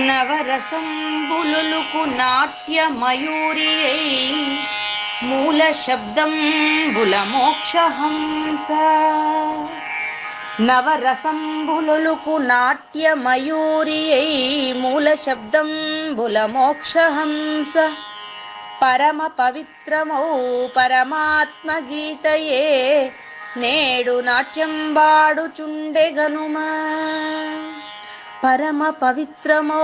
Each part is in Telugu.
నవరసంబులుకు నాట్యమయూరియై మూల శబ్దంబుల మోక్షహంస. నవరసంబులుకు నాట్యమయూరియై మూల శబ్దంబుల మోక్షహంస. పరమ పవిత్రమౌ పరమాత్మ గీతయే నేడు నాట్యంబాడుచుండెగనుమా. పరమ పవిత్రమో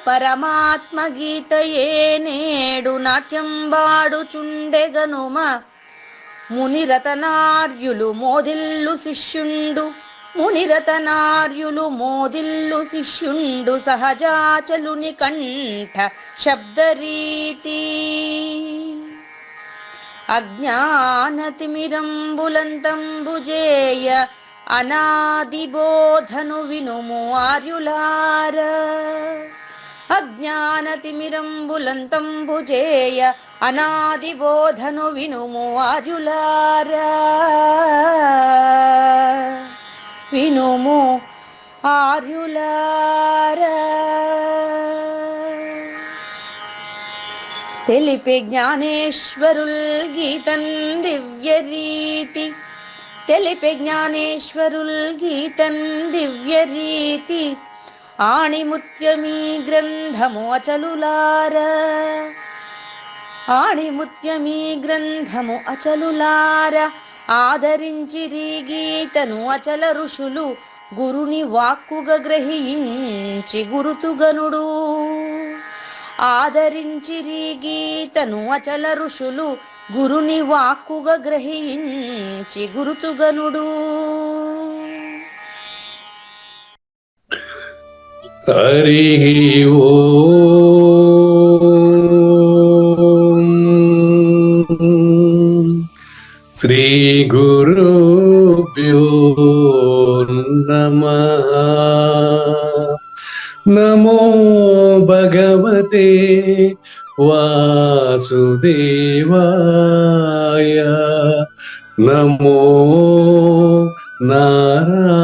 పరమాత్మ గీతయే నేడు నాట్యంబాడుచుండెగనుమ. మునిరతనార్యులు మోదిల్లు శిష్యుండు, మునిరతనార్యులు మోదిల్లు శిష్యుండు సహజాచలుని కంఠ శబ్దరీతి. అజ్ఞానతిమిరంబులంతంబుజేయ అనాదిబోధను వినుము ఆర్యులార. అజ్ఞానతిమిరంబులంతంబుజేయ అనాదిబోధను వినుము ఆర్యులార. వినుము ఆర్యులార. తెలిపే జ్ఞానేశ్వరుల్ గీతన్ దివ్యరీతి. తెలిపే జ్ఞానేశ్వరుల్ గీతన్ దివ్యరీతి. ఆణిముత్యమీ గ్రంథము అచలులార. ఆణిముత్యమీ గ్రంథము అచలులార. ఆదరించిరి గీతను అచల ఋషులు గురుని వాక్కుగా గ్రహించి గురుతుగనుడు. ఆదరించిరి గీతను అచల ఋషులు గురుని వాక్కుగా గ్రహించి గురుతుగనుడు. హరి ఓం. శ్రీ గురుభ్యో నమః. నమో భగవతే వాసుదేవాయ. నమో నారాయణాయ.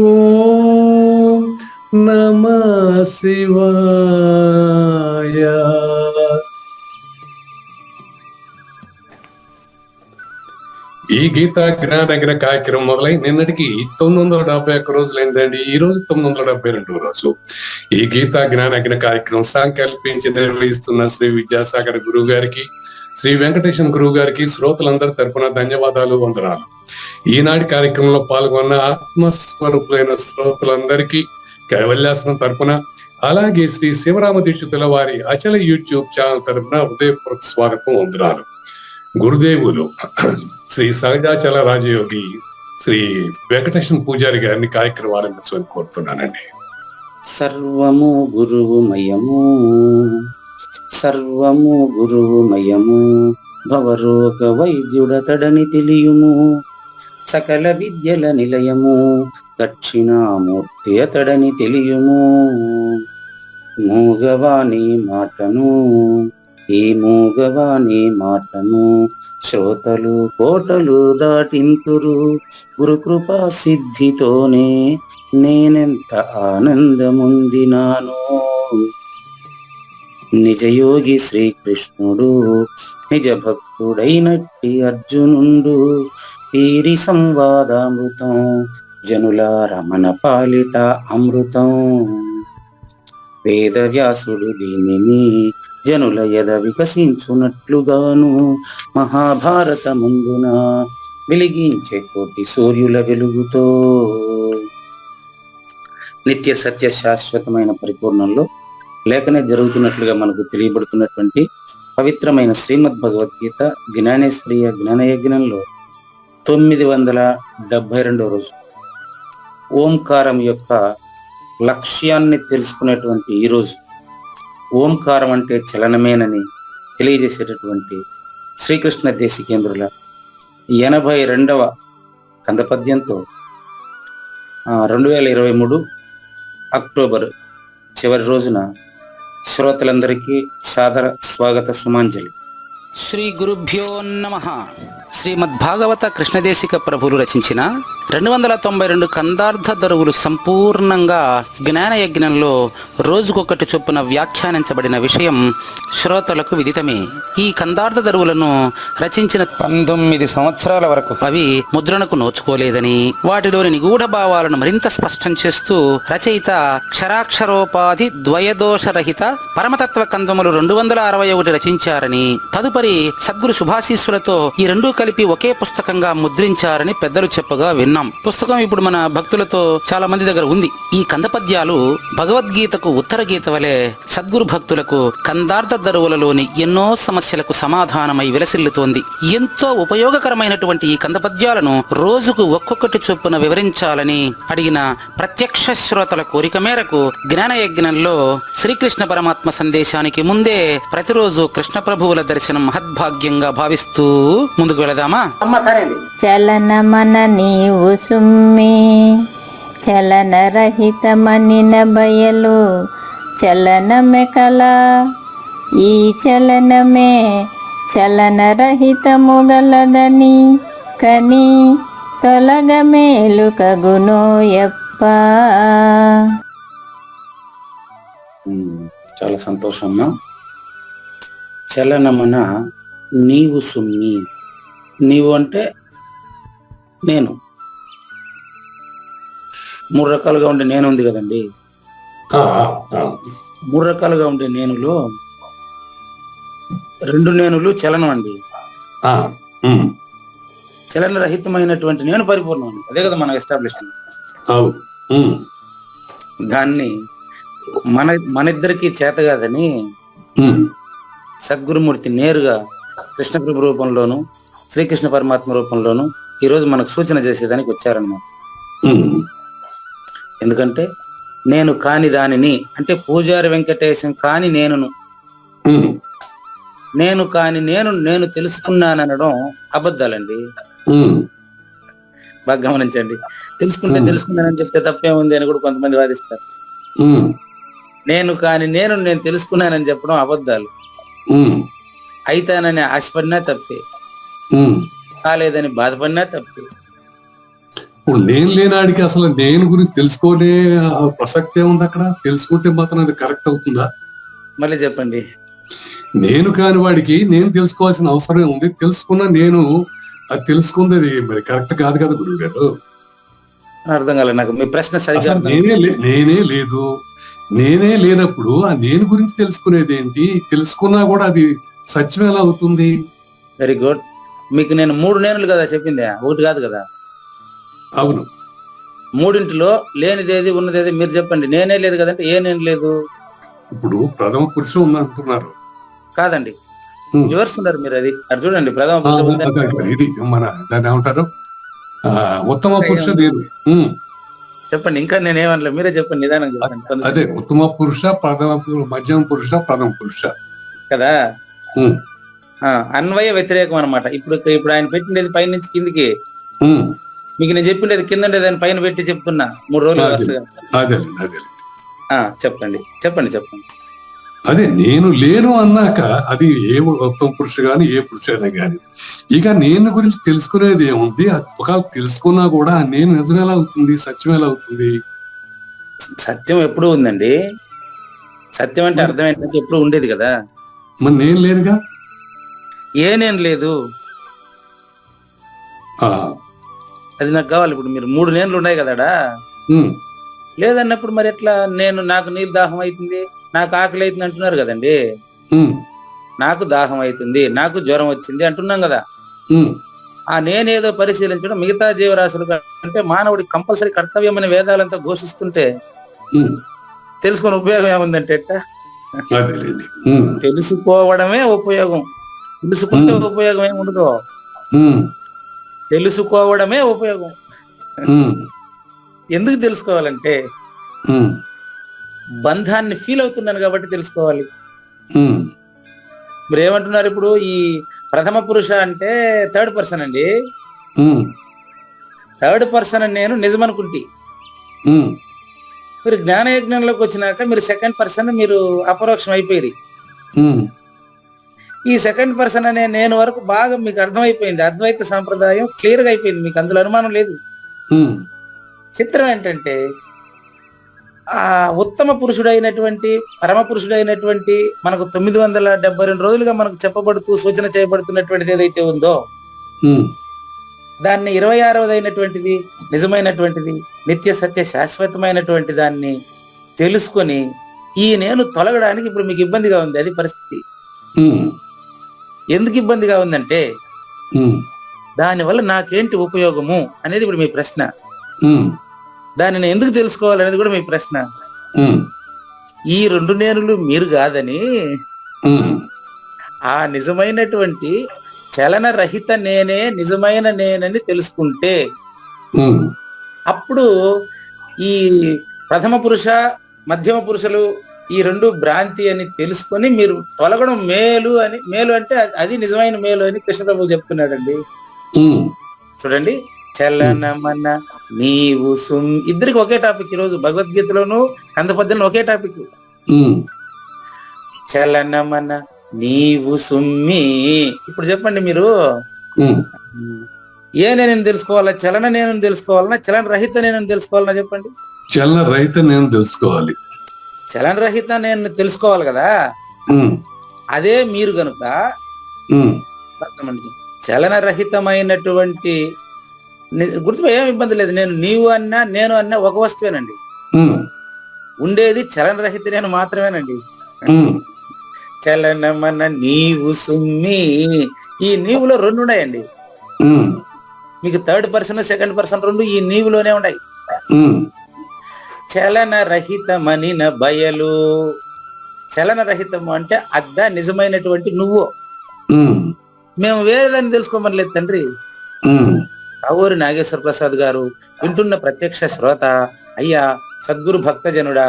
ఓం నమః శివాయ. ఈ గీతా జ్ఞానగ్ర కార్యక్రమం మొదలై నిన్నటికి 971 రోజులు అయిందండి. ఈ రోజు 972 రోజు. ఈ గీతా జ్ఞానగ్ర కార్యక్రమం సంకల్పించి నిర్వహిస్తున్న శ్రీ విద్యాసాగర్ గురువు గారికి, శ్రీ వెంకటేశం గురువు గారికి శ్రోతలందరి తరపున ధన్యవాదాలు, వందనాలు. ఈనాటి కార్యక్రమంలో పాల్గొన్న ఆత్మస్వరూపులైన శ్రోతలందరికీ కైవల్యాసనం తరపున, అలాగే శ్రీ శివరామ దీక్షితుల వారి అచల యూట్యూబ్ ఛానల్ తరపున హృదయపూర్వక స్వాగతం, వందనాలు. గురుదేవులు శ్రీ సహజాచల రాజయోగి శ్రీ వెంకటేశం పూజారి గారిని కార్యక్రమం ఆరంభించమని కోరుతున్నానండి. సర్వము గురువుమయము, సర్వము గురువుమయము. భవరోగ వైద్యుడతడని తెలియుము. సకల విద్యల నిలయము దక్షిణామూర్తి అతడని తెలియుము. మూగవాణి మాటను, ఈ మూగవాణి మాటను శ్రోతలు కోటలు దాటింతురు. గురుకృపా సిద్ధితోనే నేనెంత ఆనందముందినాను. నిజయోగి శ్రీకృష్ణుడు నిజ భక్తుడైనట్టి అర్జునుండు. వీరి సంవాదామృతం జనుల రమణ పాలిట అమృతం. వేదవ్యాసుడు దీనిని జనుల యద వికసించునట్లుగాను మహాభారతమందున వెలిగించే కోటి సూర్యుల వెలుగుతో నిత్య సత్య శాశ్వతమైన పరిపూర్ణంలో లేఖనే జరుగుతున్నట్లుగా మనకు తెలియబడుతున్నటువంటి పవిత్రమైన శ్రీమద్ భగవద్గీత జ్ఞానేశ్వరీయ జ్ఞానయజ్ఞంలో 972 రోజు ఓంకారం యొక్క లక్ష్యాన్ని తెలుసుకునేటువంటి ఈరోజు, ఓంకారం అంటే చలనమేనని తెలియజేసేటటువంటి శ్రీకృష్ణ దేశికేంద్రుల 82వ కందపద్యంతో 2023 అక్టోబర్ చివరి రోజున శ్రోతలందరికీ సాదర స్వాగత సుమాంజలి. శ్రీ గురుభ్యో నమః. శ్రీమద్భాగవత కృష్ణదేశిక ప్రభులు రచించిన 292 కందార్థ దరువులు సంపూర్ణంగా జ్ఞానయజ్ఞంలో రోజుకొకటి చొప్పున వ్యాఖ్యానించబడిన విషయం శ్రోతలకు విదితమే. ఈ కందార్థ దరువులను రచించిన 19 సంవత్సరాల వరకు అవి ముద్రణకు నోచుకోలేదని, వాటిలోని నిగూఢ భావాలను మరింత స్పష్టం చేస్తూ రచయిత క్షరాక్షరోపాధి ద్వయదోషరహిత పరమతత్వ కందములు 261 రచించారని, తదుపరి సద్గురు శుభాశీస్సులతో ఈ రెండూ కలిపి ఒకే పుస్తకంగా ముద్రించారని పెద్దలు చెప్పగా విన్నాం. పుస్తకం ఇప్పుడు మన భక్తులతో చాలా మంది దగ్గర ఉంది. ఈ కందపద్యాలు భగవద్గీతకు ఉత్తర గీత వలె సద్గురు భక్తులకు కందార్థ దరువులలోని ఎన్నో సమస్యలకు సమాధానమై విలసిల్లుతోంది. ఎంతో ఉపయోగకరమైనటువంటి ఈ కందపద్యాలను రోజుకు ఒక్కొక్కటి చొప్పున వివరించాలని అడిగిన ప్రత్యక్ష శ్రోతల కోరిక మేరకు జ్ఞానయజ్ఞంలో శ్రీకృష్ణ పరమాత్మ సందేశానికి ముందే ప్రతిరోజు కృష్ణ ప్రభువుల దర్శనం మహద్భాగ్యంగా భావిస్తూ ముందుకు వెళదామా? చలనమన నీవు సుమ్మి చలనరహితమనిన బయలు చలనమే కల ఈ చలనమే చలనరహితముగలదని కని తొలగ మేలుకగునోయప్ప. చాలా సంతోషం అమ్మా. చలనమన నీవు సుమ్మి. నీవు అంటే నేను. 3 రకాలుగా ఉండే నేను ఉంది కదండి. 3 రకాలుగా ఉండే నేనులో 2 నేనులు చలనం అండి. చలన రహితమైనటువంటి నేను పరిపూర్ణం అండి. అదే కదా మనం ఎస్టాబ్లిష్మెంట్. దాన్ని మన ఇద్దరికి చేత కాదని సద్గురుమూర్తి నేరుగా కృష్ణప్రభు రూపంలోను శ్రీకృష్ణ పరమాత్మ రూపంలోను ఈరోజు మనకు సూచన చేసేదానికి వచ్చారన్నమాట. ఎందుకంటే నేను కాని దానిని అంటే పూజారి వెంకటేశం కాని నేను కాని నేను తెలుసుకున్నాననడం అబద్ధాలండి. బాగా గమనించండి. తెలుసుకున్నానని చెప్తే తప్పేముంది అని కూడా కొంతమంది వాదిస్తారు. నేను కాని నేను తెలుసుకున్నానని చెప్పడం అబద్ధాలు. అయితానని ఆశపడినా తప్పే, కాలేదని బాధపడినా తప్పే. ఇప్పుడు నేను లేనాడికి అసలు నేను గురించి తెలుసుకోనే ప్రసక్తే ఉంది. అక్కడ తెలుసుకుంటే మాత్రం అది కరెక్ట్ అవుతుందా? మళ్ళీ చెప్పండి. నేను కాని వాడికి నేను తెలుసుకోవాల్సిన అవసరమే ఉంది. తెలుసుకున్నా నేను అది తెలుసుకుంది మరి కరెక్ట్ కాదు కదా గురువు గారు. అర్థం కాలేదు నాకు మీ ప్రశ్న సరిగ్గా. నేనే లేనప్పుడు ఆ నేను గురించి తెలుసుకునేది ఏంటి? తెలుసుకున్నా కూడా అది సత్యం ఎలా అవుతుంది? Very good. మీకు నేను 3 నేనులు కదా చెప్పింది, ఒకటి కాదు కదా. అవును. 3 లేనిదేది ఉన్నదేది మీరు చెప్పండి. నేనే లేదు కదంటే ఏ నేను లేదు? ఇప్పుడు ప్రథమ పురుషం ఉందంటున్నారు. కాదండి, వివరిస్తున్నారు మీరు. అది చూడండి, ప్రథమ పురుషం ఇది మన దాన్ని ఏమంటారు, ఉత్తమ పురుష లేదు. చెప్పండి. ఇంకా నేనేమనలే, మీరే చెప్పండి, నిదానం చెప్పండి. అదే ఉత్తమ పురుష, ప్రథమ మధ్యమ పురుష, ప్రథమ పురుష కదా. అన్వయ వ్యతిరేకం అనమాట. ఇప్పుడు ఆయన పెట్టినది పై నుంచి కిందికి, మీకు నేను చెప్పిండేది కింద దాన్ని పైన పెట్టి చెప్తున్నా 3 రోజులు వరుసగా. చెప్పండి. అదే నేను లేను అన్నాక అది ఏ ఉత్తమ పురుష గాని ఏ పురుషైనా గాని ఇక నేను గురించి తెలుసుకునేది ఏముంది? ఒకవేళ తెలుసుకున్నా కూడా నేను నిజం ఎలా అవుతుంది? సత్యం ఎలా అవుతుంది? సత్యం ఎప్పుడు ఉందండి. సత్యం అంటే అర్థం ఏంటంటే ఎప్పుడు ఉండేది కదా. మరి నేను లేనుగా. నేను లేదు, అది నాకు కావాలి. ఇప్పుడు మీరు 3 నేనులు ఉన్నాయి కదాడా. లేదన్నప్పుడు మరి ఎట్లా? నాకు నీరు దాహం అవుతుంది, నాకు ఆకలి అవుతుంది అంటున్నారు కదండి. నాకు దాహం అవుతుంది, నాకు జ్వరం వచ్చింది అంటున్నాం కదా. ఆ నేనేదో పరిశీలించడం మిగతా జీవరాశులు అంటే మానవుడికి కంపల్సరీ కర్తవ్యం అనే వేదాలంతా ఘోషిస్తుంటే తెలుసుకునే ఉపయోగం ఏముందంటే తెలుసుకోవడమే ఉపయోగం. తెలుసుకుంటే ఉపయోగం ఏముండదో, తెలుసుకోవడమే ఉపయోగం. ఎందుకు తెలుసుకోవాలంటే బంధాన్ని ఫీల్ అవుతున్నాను కాబట్టి తెలుసుకోవాలి. మీరు ఏమంటున్నారు ఇప్పుడు? ఈ ప్రథమ పురుష అంటే 3rd పర్సన్ అండి. 3rd పర్సన్ అని నేను నిజమనుకుంటే, మీరు జ్ఞానయజ్ఞంలోకి వచ్చినాక మీరు 2nd పర్సన్, మీరు అపరోక్షం అయిపోయి ఈ 2nd పర్సన్ అనే నేను వరకు బాగా మీకు అర్థమైపోయింది. అద్వైత సాంప్రదాయం క్లియర్ గా అయిపోయింది మీకు, అందులో అనుమానం లేదు. ఉమ్, చిత్రం ఏంటంటే ఆ ఉత్తమ పురుషుడైనటువంటి పరమ పురుషుడైనటువంటి మనకు 972 రోజులుగా మనకు చెప్పబడుతూ సూచన చేయబడుతున్నటువంటిది ఏదైతే ఉందో ఉమ్, దాన్ని 26వదైనటువంటిది నిజమైనటువంటిది నిత్య సత్య శాశ్వతమైనటువంటి దాన్ని తెలుసుకొని ఈ నేను తొలగడానికి ఇప్పుడు మీకు ఇబ్బందిగా ఉంది. అది పరిస్థితి. ఉమ్, ఎందుకు ఇబ్బందిగా ఉందంటే ఉమ్, దానివల్ల నాకేంటి ఉపయోగము అనేది ఇప్పుడు మీ ప్రశ్న. ఉమ్, దానిని ఎందుకు తెలుసుకోవాలనేది కూడా మీ ప్రశ్న. ఉమ్, ఈ 2 నేనులు మీరు కాదని ఉమ్, ఆ నిజమైనటువంటి చలనరహిత నేనే నిజమైన నేనని తెలుసుకుంటే ఉమ్, అప్పుడు ఈ ప్రథమ పురుష మధ్యమ పురుషులు ఈ 2 భ్రాంతి అని తెలుసుకొని మీరు తొలగడం మేలు అని. మేలు అంటే అది నిజమైన మేలు అని కృష్ణప్రభు చెప్తున్నాడండి. ఉమ్, చూడండి, చలనమన నీవు ఇద్దరికి ఒకే టాపిక్. ఈరోజు భగవద్గీతలోను కందపద్యంలో ఒకే టాపిక్. ఉమ్, చలనమన నీవు సుమ్మి. ఇప్పుడు చెప్పండి మీరు, ఉమ్. ఏ నేను తెలుసుకోవాలా? చలన నేను తెలుసుకోవాలన్నా చలన రహిత నేను తెలుసుకోవాలన్నా చెప్పండి. చలన రహిత నేను తెలుసుకోవాలి. చలన రహిత నేను తెలుసుకోవాలి కదా. ఉమ్, అదే మీరు గనుక ఉమ్, చలన రహితమైనటువంటి గుర్తుపై ఏం ఇబ్బంది లేదు. నీవు అన్నా నేను అన్నా ఒక వస్తువేనండి. ఉమ్, ఉండేది చలన రహిత నేను మాత్రమేనండి. ఉమ్, చలనమన నీవు సుమ్మి. ఈ నీవులో 2 ఉన్నాయండి. ఉమ్, మీకు థర్డ్ పర్సన్ సెకండ్ పర్సన్ 2 ఈ నీవులోనే ఉన్నాయి. ఉమ్, చలన రహితమనిన బయలు. చలన రహితము అంటే అద్ద నిజమైనటువంటి నువ్వు. ఉమ్, మేము వేరే దాన్ని తెలుసుకోమని లేదు తండ్రి. ఉమ్, రావూరి నాగేశ్వర ప్రసాద్ గారు, వింటున్న ప్రత్యక్ష శ్రోత, అయ్యా సద్గురు భక్తజనుడా,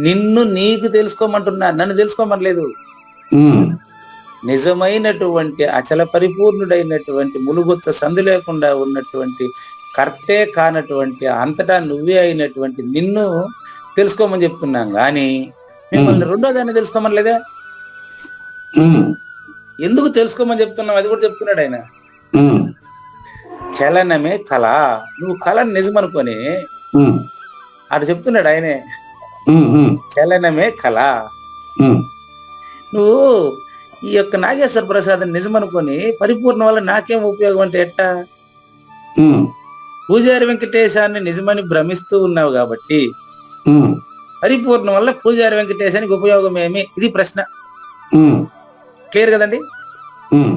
నిన్ను నీకు తెలుసుకోమంటున్నా, నన్ను తెలుసుకోమనలేదు. ఉమ్, నిజమైనటువంటి అచల పరిపూర్ణుడైనటువంటి ములుగుచ్చ సందు లేకుండా ఉన్నటువంటి కర్తే కానటువంటి అంతటా నువ్వే అయినటువంటి నిన్ను తెలుసుకోమని చెప్తున్నాం గాని మిమ్మల్ని రెండో దాన్ని తెలుసుకోమనలేదే. ఉమ్, ఎందుకు తెలుసుకోమని చెప్తున్నాం అది కూడా చెప్తున్నాడు ఆయన. ఉమ్, చలనమే కళ. నువ్వు కళని నిజమనుకొని ఉమ్, అటు చెప్తున్నాడు ఆయనే. ఉమ్, ఉమ్, చలనమే కళ. ఉమ్, నువ్వు ఈ యొక్క నాగేశ్వర ప్రసాద్ నిజమనుకొని పరిపూర్ణ వల్ల నాకేం ఉపయోగం అంటే ఎట్టా? ఉమ్, పూజారి వెంకటేశాన్ని నిజమని భ్రమిస్తూ ఉన్నావు కాబట్టి ఉమ్, పరిపూర్ణం వల్ల పూజారి వెంకటేశానికి ఉపయోగం ఏమి? ఇది ప్రశ్న. ఉమ్, క్లియర్ కదండి? ఉమ్,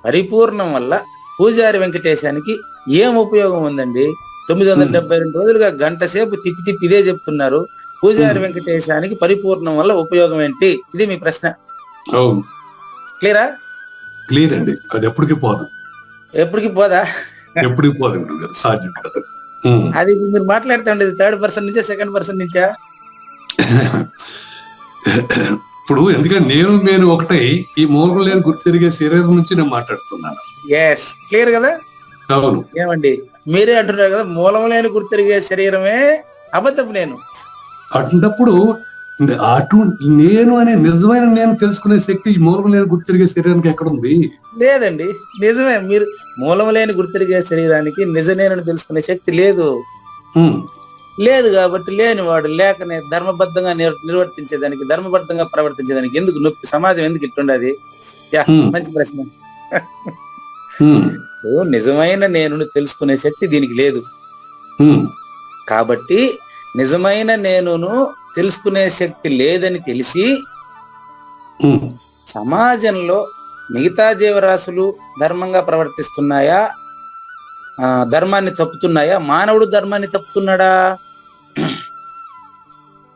పరిపూర్ణం వల్ల పూజారి వెంకటేశానికి ఏం ఉపయోగం ఉందండి? 972 రోజులుగా గంట సేపు తిప్పి తిప్పి ఇదే చెప్తున్నారు. పూజారి వెంకటేశానికి పరిపూర్ణం వల్ల ఉపయోగం ఏంటి? ఇది మీ ప్రశ్న. అవును, క్లియరా? క్లియర్ అండి. అది ఎప్పటికీ పోదు. ఎప్పటికి పోదా? ఎప్పటికి పోదు గురువు గారు, సాధ్యం కాదు. ఉమ్. అది మీరు మాట్లాడుతూ ఉండేది థర్డ్ పర్సన్ నుంచా సెకండ్ పర్సన్ నుంచా? ఇప్పుడు ఎందుకంటే నేను ఒకటై ఈ మూలం లేని గుర్తిరిగే శరీరం నుంచి నేను మాట్లాడుతున్నాను. ఎస్, క్లియర్ కదా? అవును. ఏమండి మీరే అంటున్నారు కదా, మూలం లేని గుర్తిరిగే శరీరమే అబద్ధపు నేను. అటువంటిప్పుడు అటు నేను అనే నిజమైన నేను తెలుసుకునే శక్తి ఈ మూలం లేని గుర్తిరిగే శరీరానికి ఎక్కడుంది? లేదండి, నిజమే. మీరు మూలం లేని గుర్తిరిగే శరీరానికి నిజ నేను తెలుసుకునే శక్తి లేదు. ఉమ్, లేదు కాబట్టి లేనివాడు లేకనే ధర్మబద్ధంగా నిర్వర్తించేదానికి, ధర్మబద్ధంగా ప్రవర్తించేదానికి ఎందుకు నొప్పి? సమాజం ఎందుకు ఇట్టుండది? మంచి ప్రశ్న. ఉమ్, నిజమైన నేను తెలుసుకునే శక్తి దీనికి లేదు. ఉమ్, కాబట్టి నిజమైన నేనును తెలుసుకునే శక్తి లేదని తెలిసి ఉమ్, సమాజంలో మిగతా జీవరాశులు ధర్మంగా ప్రవర్తిస్తున్నాయా, ధర్మాన్ని తప్పుతున్నాయా? మానవుడు ధర్మాన్ని తప్పుతున్నాడా?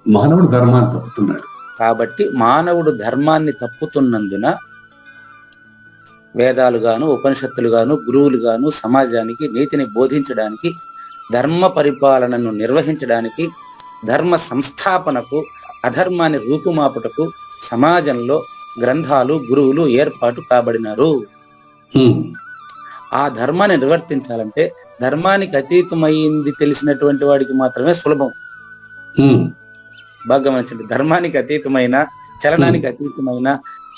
మానవుడు ధర్మాన్ని తప్పుతున్నాడు. కాబట్టి మానవుడు ధర్మాన్ని తప్పుతున్నందున వేదాలు గాను ఉపనిషత్తులు గాను గురువులు గాను సమాజానికి నీతిని బోధించడానికి, ధర్మ పరిపాలనను నిర్వహించడానికి, ధర్మ సంస్థాపనకు, అధర్మాన్ని రూపుమాపుటకు సమాజంలో గ్రంథాలు గురువులు ఏర్పాటు కాబడినారు. ఆ ధర్మాన్ని నిర్వర్తించాలంటే ధర్మానికి అతీతమైంది తెలిసినటువంటి వాడికి మాత్రమే సులభం. బాగా గమనించండి, ధర్మానికి అతీతమైన, చలనానికి అతీతమైన,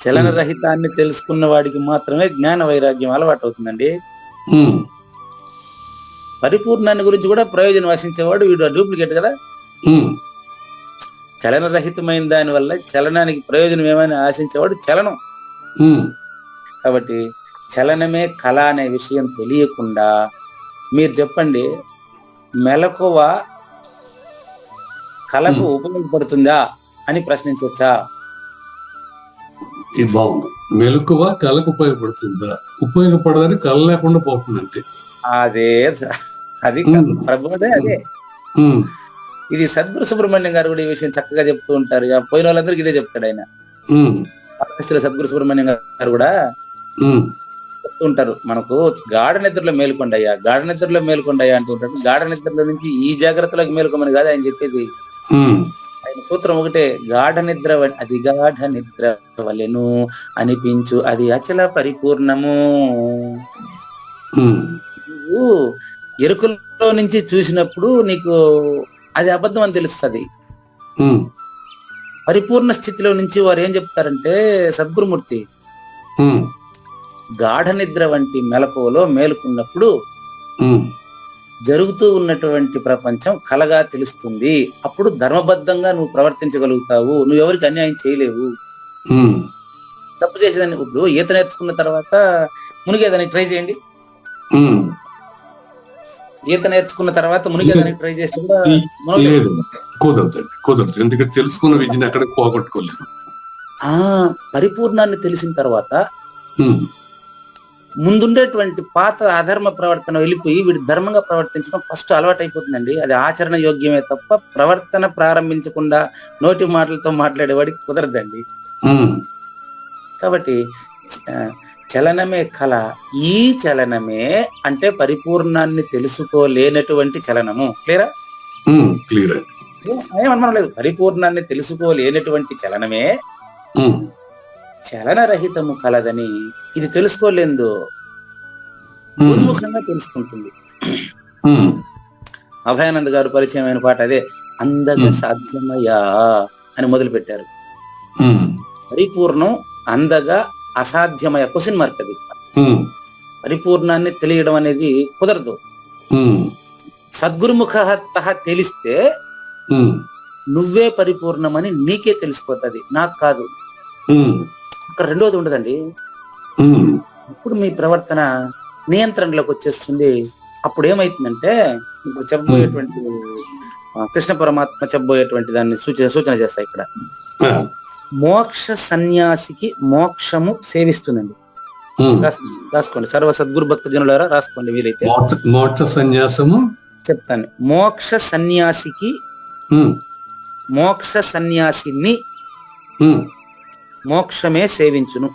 చలన రహితాన్ని తెలుసుకున్న వాడికి మాత్రమే జ్ఞాన వైరాగ్యం అలవాటు అవుతుందండి. పరిపూర్ణాన్ని గురించి కూడా ప్రయోజనం ఆశించేవాడు వీడు డూప్లికేట్ కదా. చలనరహితమైన దాని వల్ల చలనానికి ప్రయోజనం ఏమని ఆశించేవాడు చలనం. కాబట్టి చలనమే కళ అనే విషయం తెలియకుండా మీరు చెప్పండి, మెలకువ కళకు ఉపయోగపడుతుందా అని ప్రశ్నించవచ్చా? ఇది బాగుంది. మెలకువ కళకు ఉపయోగపడుతుందా? ఉపయోగపడదని కళ లేకుండా పోతుందంటే అదే అది ప్రబోధే అదే. ఇది సద్గురు సుబ్రహ్మణ్యం గారు కూడా ఈ విషయం చక్కగా చెప్తూ ఉంటారు. పోయిన వాళ్ళందరికీ ఇదే చెప్తాడు ఆయన. సద్గురు సుబ్రహ్మణ్యం గారు కూడా చెప్తూ ఉంటారు, మనకు గాఢ నిద్రలో మేలుకొండయ్యా, గాఢ నిద్రలో మేలుకొండయ్యా అంటూ ఉంటారు. గాఢ నిద్రలో నుంచి ఈ జాగ్రత్తలోకి మేలుకోమని కాదు ఆయన చెప్పేది. ఆయన సూత్రం ఒకటే, గాఢ నిద్ర అది గాఢ నిద్ర వలెను అనిపించు అది అచల పరిపూర్ణము. నువ్వు ఎరుకల్లో నుంచి చూసినప్పుడు నీకు అది అబద్ధం అని తెలుస్తుంది. పరిపూర్ణ స్థితిలో నుంచి వారు ఏం చెప్తారంటే, సద్గురుమూర్తి గాఢ నిద్ర వంటి మెలకువలో మేలుకున్నప్పుడు జరుగుతూ ఉన్నటువంటి ప్రపంచం కలగా తెలుస్తుంది. అప్పుడు ధర్మబద్ధంగా నువ్వు ప్రవర్తించగలుగుతావు, నువ్వెవరికి అన్యాయం చేయలేవు. తప్పు చేసేదాన్ని ఇప్పుడు ఈత నేర్చుకున్న తర్వాత మునిగేదానికి ట్రై చేయండి. ఈత నేర్చుకున్న తర్వాత మునిగేదానికి ట్రై చేస్తే కుదరదు. ఎందుకంటే తెలుసుకున్న విద్యను అక్కడ పోగొట్టుకోలేదు. పరిపూర్ణాన్ని తెలిసిన తర్వాత ముందుండేటువంటి పాత అధర్మ ప్రవర్తన వెళ్ళిపోయి వీడి ధర్మంగా ప్రవర్తించడం ఫస్ట్ అలవాటు అయిపోతుందండి. అది ఆచరణ యోగ్యమే తప్ప ప్రవర్తన ప్రారంభించకుండా నోటి మాటలతో మాట్లాడేవాడికి కుదరదండి. కాబట్టి చలనమే కళ. ఈ చలనమే అంటే పరిపూర్ణాన్ని తెలుసుకోలేనటువంటి చలనము. క్లియరా? ఏమన్నా లేదు, పరిపూర్ణాన్ని తెలుసుకోలేనటువంటి చలనమే చలనరహితము కలదని. ఇది తెలుసుకోలేదు, ఉన్ముఖంగా తెలుసుకుంటుంది. అభయానంద గారు పరిచయమైన పాట అదే, అందగ సాధ్యమయా అని మొదలు పెట్టారు. పరిపూర్ణం అందగా అసాధ్యమయ క్వశ్చన్ మార్క్. అది పరిపూర్ణాన్ని తెలియడం అనేది కుదరదు. సద్గురుముఖ తెలిస్తే నువ్వే పరిపూర్ణమని నీకే తెలిసిపోతుంది, నాకు కాదు. అక్కడ రెండోది ఉండదండి. ఇప్పుడు మీ ప్రవర్తన నియంత్రణలోకి వచ్చేస్తుంది. అప్పుడు ఏమైతుందంటే, ఇప్పుడు చెప్పబోయేటువంటి కృష్ణ పరమాత్మ చెప్పబోయేటువంటి దాన్ని సూచన చేస్తాయి ఇక్కడ. మోక్ష సన్యాసికి మోక్షము సేవిస్తుందండి. రాసుకోండి, సర్వ సద్గురు భక్త జనులారా రాసుకోండి వీలైతే. మోక్ష సన్యాసము చెప్తాను. మోక్ష సన్యాసికి మోక్ష సన్యాసిని మోక్షమే సేవించును.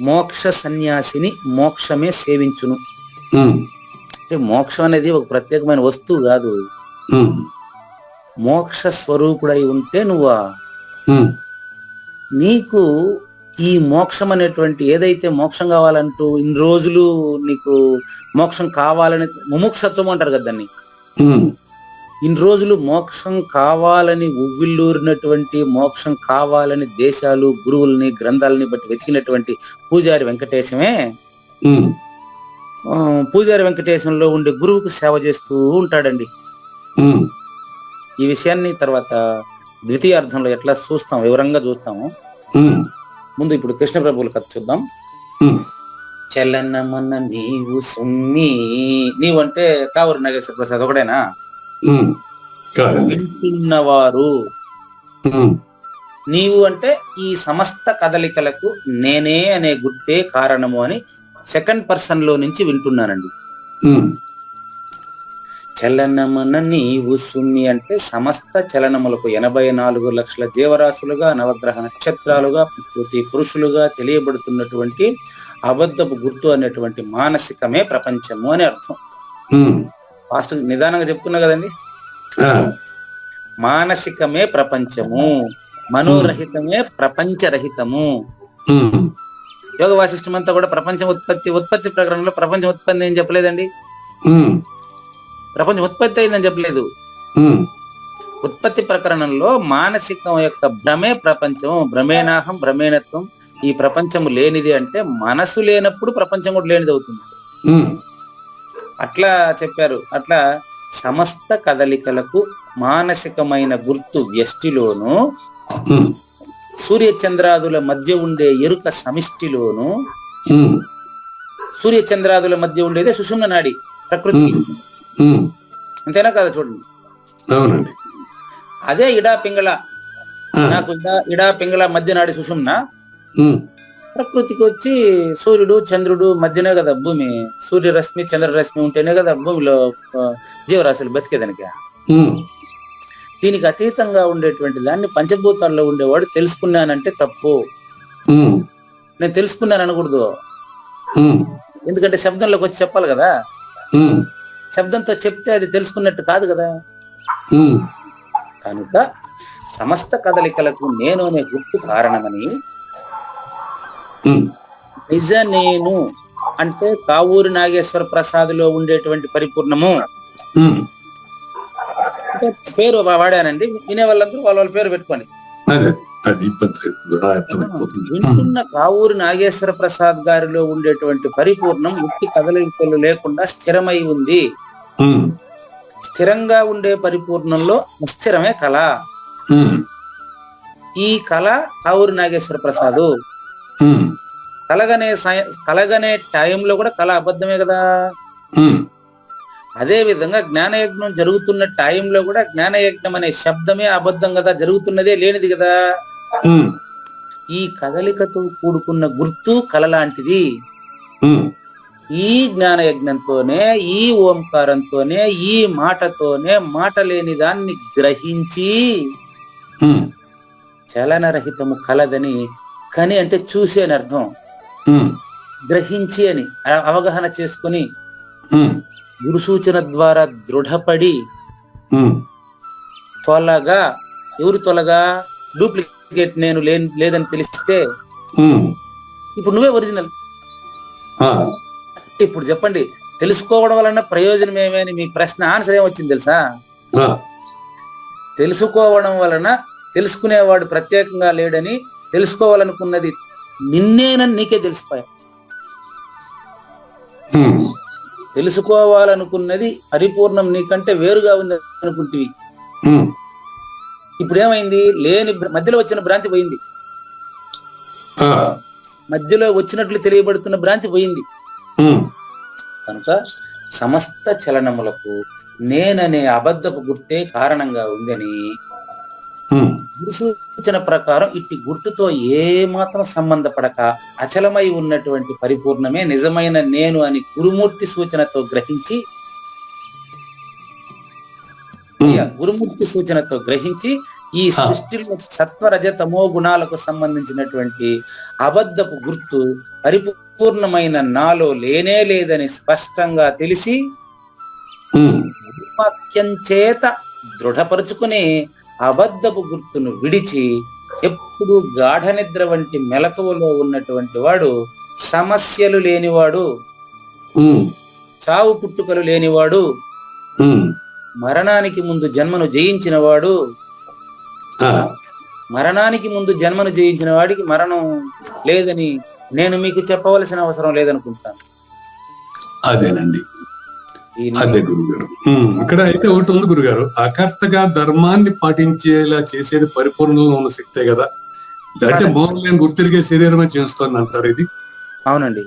మోక్ష సన్యాసిని మోక్షమే సేవించును. అంటే మోక్షం అనేది ఒక ప్రత్యేకమైన వస్తువు కాదు. మోక్ష స్వరూపుడై ఉంటే నువ్వా నీకు ఈ మోక్షం అనేటువంటి ఏదైతే మోక్షం కావాలంటూ ఇన్ని రోజులు నీకు మోక్షం కావాలని ముముక్షత్వం అంటారు కదా దాన్ని. ఇన్ని రోజులు మోక్షం కావాలని ఉవ్విల్లూరినటువంటి, మోక్షం కావాలని దేశాలు గురువుల్ని గ్రంథాలని బట్టి వెతికినటువంటి పూజారి వెంకటేశమే పూజారి వెంకటేశంలో ఉండే గురువుకు సేవ చేస్తూ ఉంటాడండి. ఈ విషయాన్ని తర్వాత ద్వితీయార్థంలో ఎట్లా చూస్తాం, వివరంగా చూస్తాము. ముందు ఇప్పుడు కృష్ణ ప్రభువుల కథ చూద్దాం. చలనమన్న నీవు సుమ్మి. నీవు అంటే కావూరు నాగేశ్వర ప్రసాద్ ఒకడేనా? వింటున్నవారు. నీవు అంటే ఈ సమస్త కదలికలకు నేనే అనే గుర్తే కారణము అని సెకండ్ పర్సన్ లో నుంచి వింటున్నానండి. చలనమన నీవు సుమ్మి అంటే సమస్త చలనములకు 84 లక్షల జీవరాశులుగా, నవగ్రహ నక్షత్రాలుగా, ప్రకృతి పురుషులుగా తెలియబడుతున్నటువంటి అబద్ధపు గుర్తు అనేటువంటి మానసికమే ప్రపంచము అని అర్థం. ఫాస్ట్ నిదానంగా చెప్తున్నా కదండి. మానసికమే ప్రపంచము, మనోరహితమే ప్రపంచరహితము. యోగ వాసిష్టం అంతా కూడా ప్రపంచం ఉత్పత్తి ప్రకరణలో ప్రపంచం ఉత్పత్తి ఏం చెప్పలేదండి. ప్రపంచం ఉత్పత్తి అయిందని చెప్పలేదు. ఉత్పత్తి ప్రకరణంలో మానసికం యొక్క భ్రమే ప్రపంచం. భ్రమేనాహం భ్రమేణత్వం. ఈ ప్రపంచము లేనిది అంటే మనసు లేనప్పుడు ప్రపంచం కూడా లేనిది అవుతుంది. అట్లా చెప్పారు. అట్లా సమస్త కదలికలకు మానసికమైన గుర్తు వ్యష్టిలోను, సూర్యచంద్రాదుల మధ్య ఉండే ఎరుక సమిష్టిలోను, సూర్యచంద్రాదుల మధ్య ఉండేదే సుషుమ్న నాడి ప్రకృతికి. అంతేనా కదా? చూడండి. అవునండి. అదే ఇడా పింగళ, నాకు ఇడా పింగళ మధ్య నాడి సుషుమ్న. ప్రకృతికి వచ్చి సూర్యుడు చంద్రుడు మధ్యనే కదా భూమి. సూర్యరశ్మి చంద్రరశ్మి ఉంటేనే కదా భూమిలో జీవరాశులు బతికేదానికి. దీనికి అతీతంగా ఉండేటువంటి దాన్ని పంచభూతాల్లో ఉండేవాడు తెలుసుకున్నానంటే తప్పు. నేను తెలుసుకున్నాను అనకూడదు, ఎందుకంటే శబ్దంలోకి వచ్చి చెప్పాలి కదా. శబ్దంతో చెప్తే అది తెలుసుకున్నట్టు కాదు కదా. కనుక సమస్త కదలికలకు నేను అనే గుర్తు కారణమని, నిజ నేను అంటే కావూరి నాగేశ్వర ప్రసాద్లో ఉండేటువంటి పరిపూర్ణము అంటే పేరు వాడానండి. వినే వాళ్ళందరూ వాళ్ళ పేరు పెట్టుకోండి. వింటున్న కావూరి నాగేశ్వర ప్రసాద్ గారిలో ఉండేటువంటి పరిపూర్ణం యుక్తి కదలికలు లేకుండా స్థిరమై ఉంది. స్థిరంగా ఉండే పరిపూర్ణంలో అస్థిరమే కళ. ఈ కళ కావూరి నాగేశ్వర ప్రసాద్. కలగనే టైంలో కూడా కళ అబద్ధమే కదా. అదే విధంగా జ్ఞానయజ్ఞం జరుగుతున్న టైంలో కూడా జ్ఞానయజ్ఞం అనే శబ్దమే అబద్ధం కదా, జరుగుతున్నదే లేనిది కదా. ఈ కదలికతో కూడుకున్న గుర్తు కళ లాంటిది. ఈ జ్ఞానయజ్ఞంతోనే, ఈ ఓంకారంతోనే, ఈ మాటతోనే మాట లేని దాన్ని గ్రహించి చలనరహితము కలదని, కని అంటే చూసి అని అర్థం, గ్రహించి అని అవగాహన చేసుకుని గురు సూచన ద్వారా దృఢపడి తొలగా, ఎవరు తొలగా? డూప్లికేట్ నేను లేదని తెలిస్తే ఇప్పుడు నువ్వే ఒరిజినల్. ఇప్పుడు చెప్పండి, తెలుసుకోవడం వలన ప్రయోజనం ఏమని మీ ప్రశ్న ఆన్సర్ ఏమొచ్చింది తెలుసా? తెలుసుకోవడం వలన తెలుసుకునేవాడు ప్రత్యేకంగా లేడని, తెలుసుకోవాలనుకున్నది నిన్నేనని నీకే తెలిసిపోయా. తెలుసుకోవాలనుకున్నది పరిపూర్ణం నీకంటే వేరుగా ఉంది అనుకుంటివి. ఇప్పుడు ఏమైంది? లేని మధ్యలో వచ్చిన భ్రాంతి పోయింది. మధ్యలో వచ్చినట్లు తెలియబడుతున్న భ్రాంతి పోయింది. కనుక సమస్త చలనములకు నేననే అబద్ధపు గుర్తే కారణంగా ఉందని గురు సూచన ప్రకారం ఇట్టి గుర్తుతో ఏ మాత్రం సంబంధపడక అచలమై ఉన్నటువంటి పరిపూర్ణమే నిజమైన నేను అని గురుమూర్తి సూచనతో గ్రహించి, ఈ సృష్టిలో సత్వరజ తమో గుణాలకు సంబంధించినటువంటి అబద్ధపు గుర్తు పరిపూర్ణమైన నాలో లేనే లేదని స్పష్టంగా తెలిసి వాక్యం చేత దృఢపరుచుకుని అబద్ధపు గుర్తును విడిచి ఎప్పుడు గాఢ నిద్ర వంటి మెలకువలో ఉన్నటువంటి వాడు, సమస్యలు లేనివాడు, చావు పుట్టుకలు లేనివాడు, మరణానికి ముందు జన్మను జయించిన వాడు. మరణానికి ముందు జన్మను జయించిన వాడికి మరణం లేదని నేను మీకు చెప్పవలసిన అవసరం లేదనుకుంటాను. అదేనండి, అదే గురుగారు. ఇక్కడ అయితే ఒకటి ఉంది గురుగారు, అకర్తగా ధర్మాన్ని పాటించేలా చేసేది పరిపూర్ణంలో ఉన్న శక్తే కదా. అంటే మోహన్ గుర్తిరిగే శరీరమే చేస్తుంది అంటారు ఇది. అవునండి,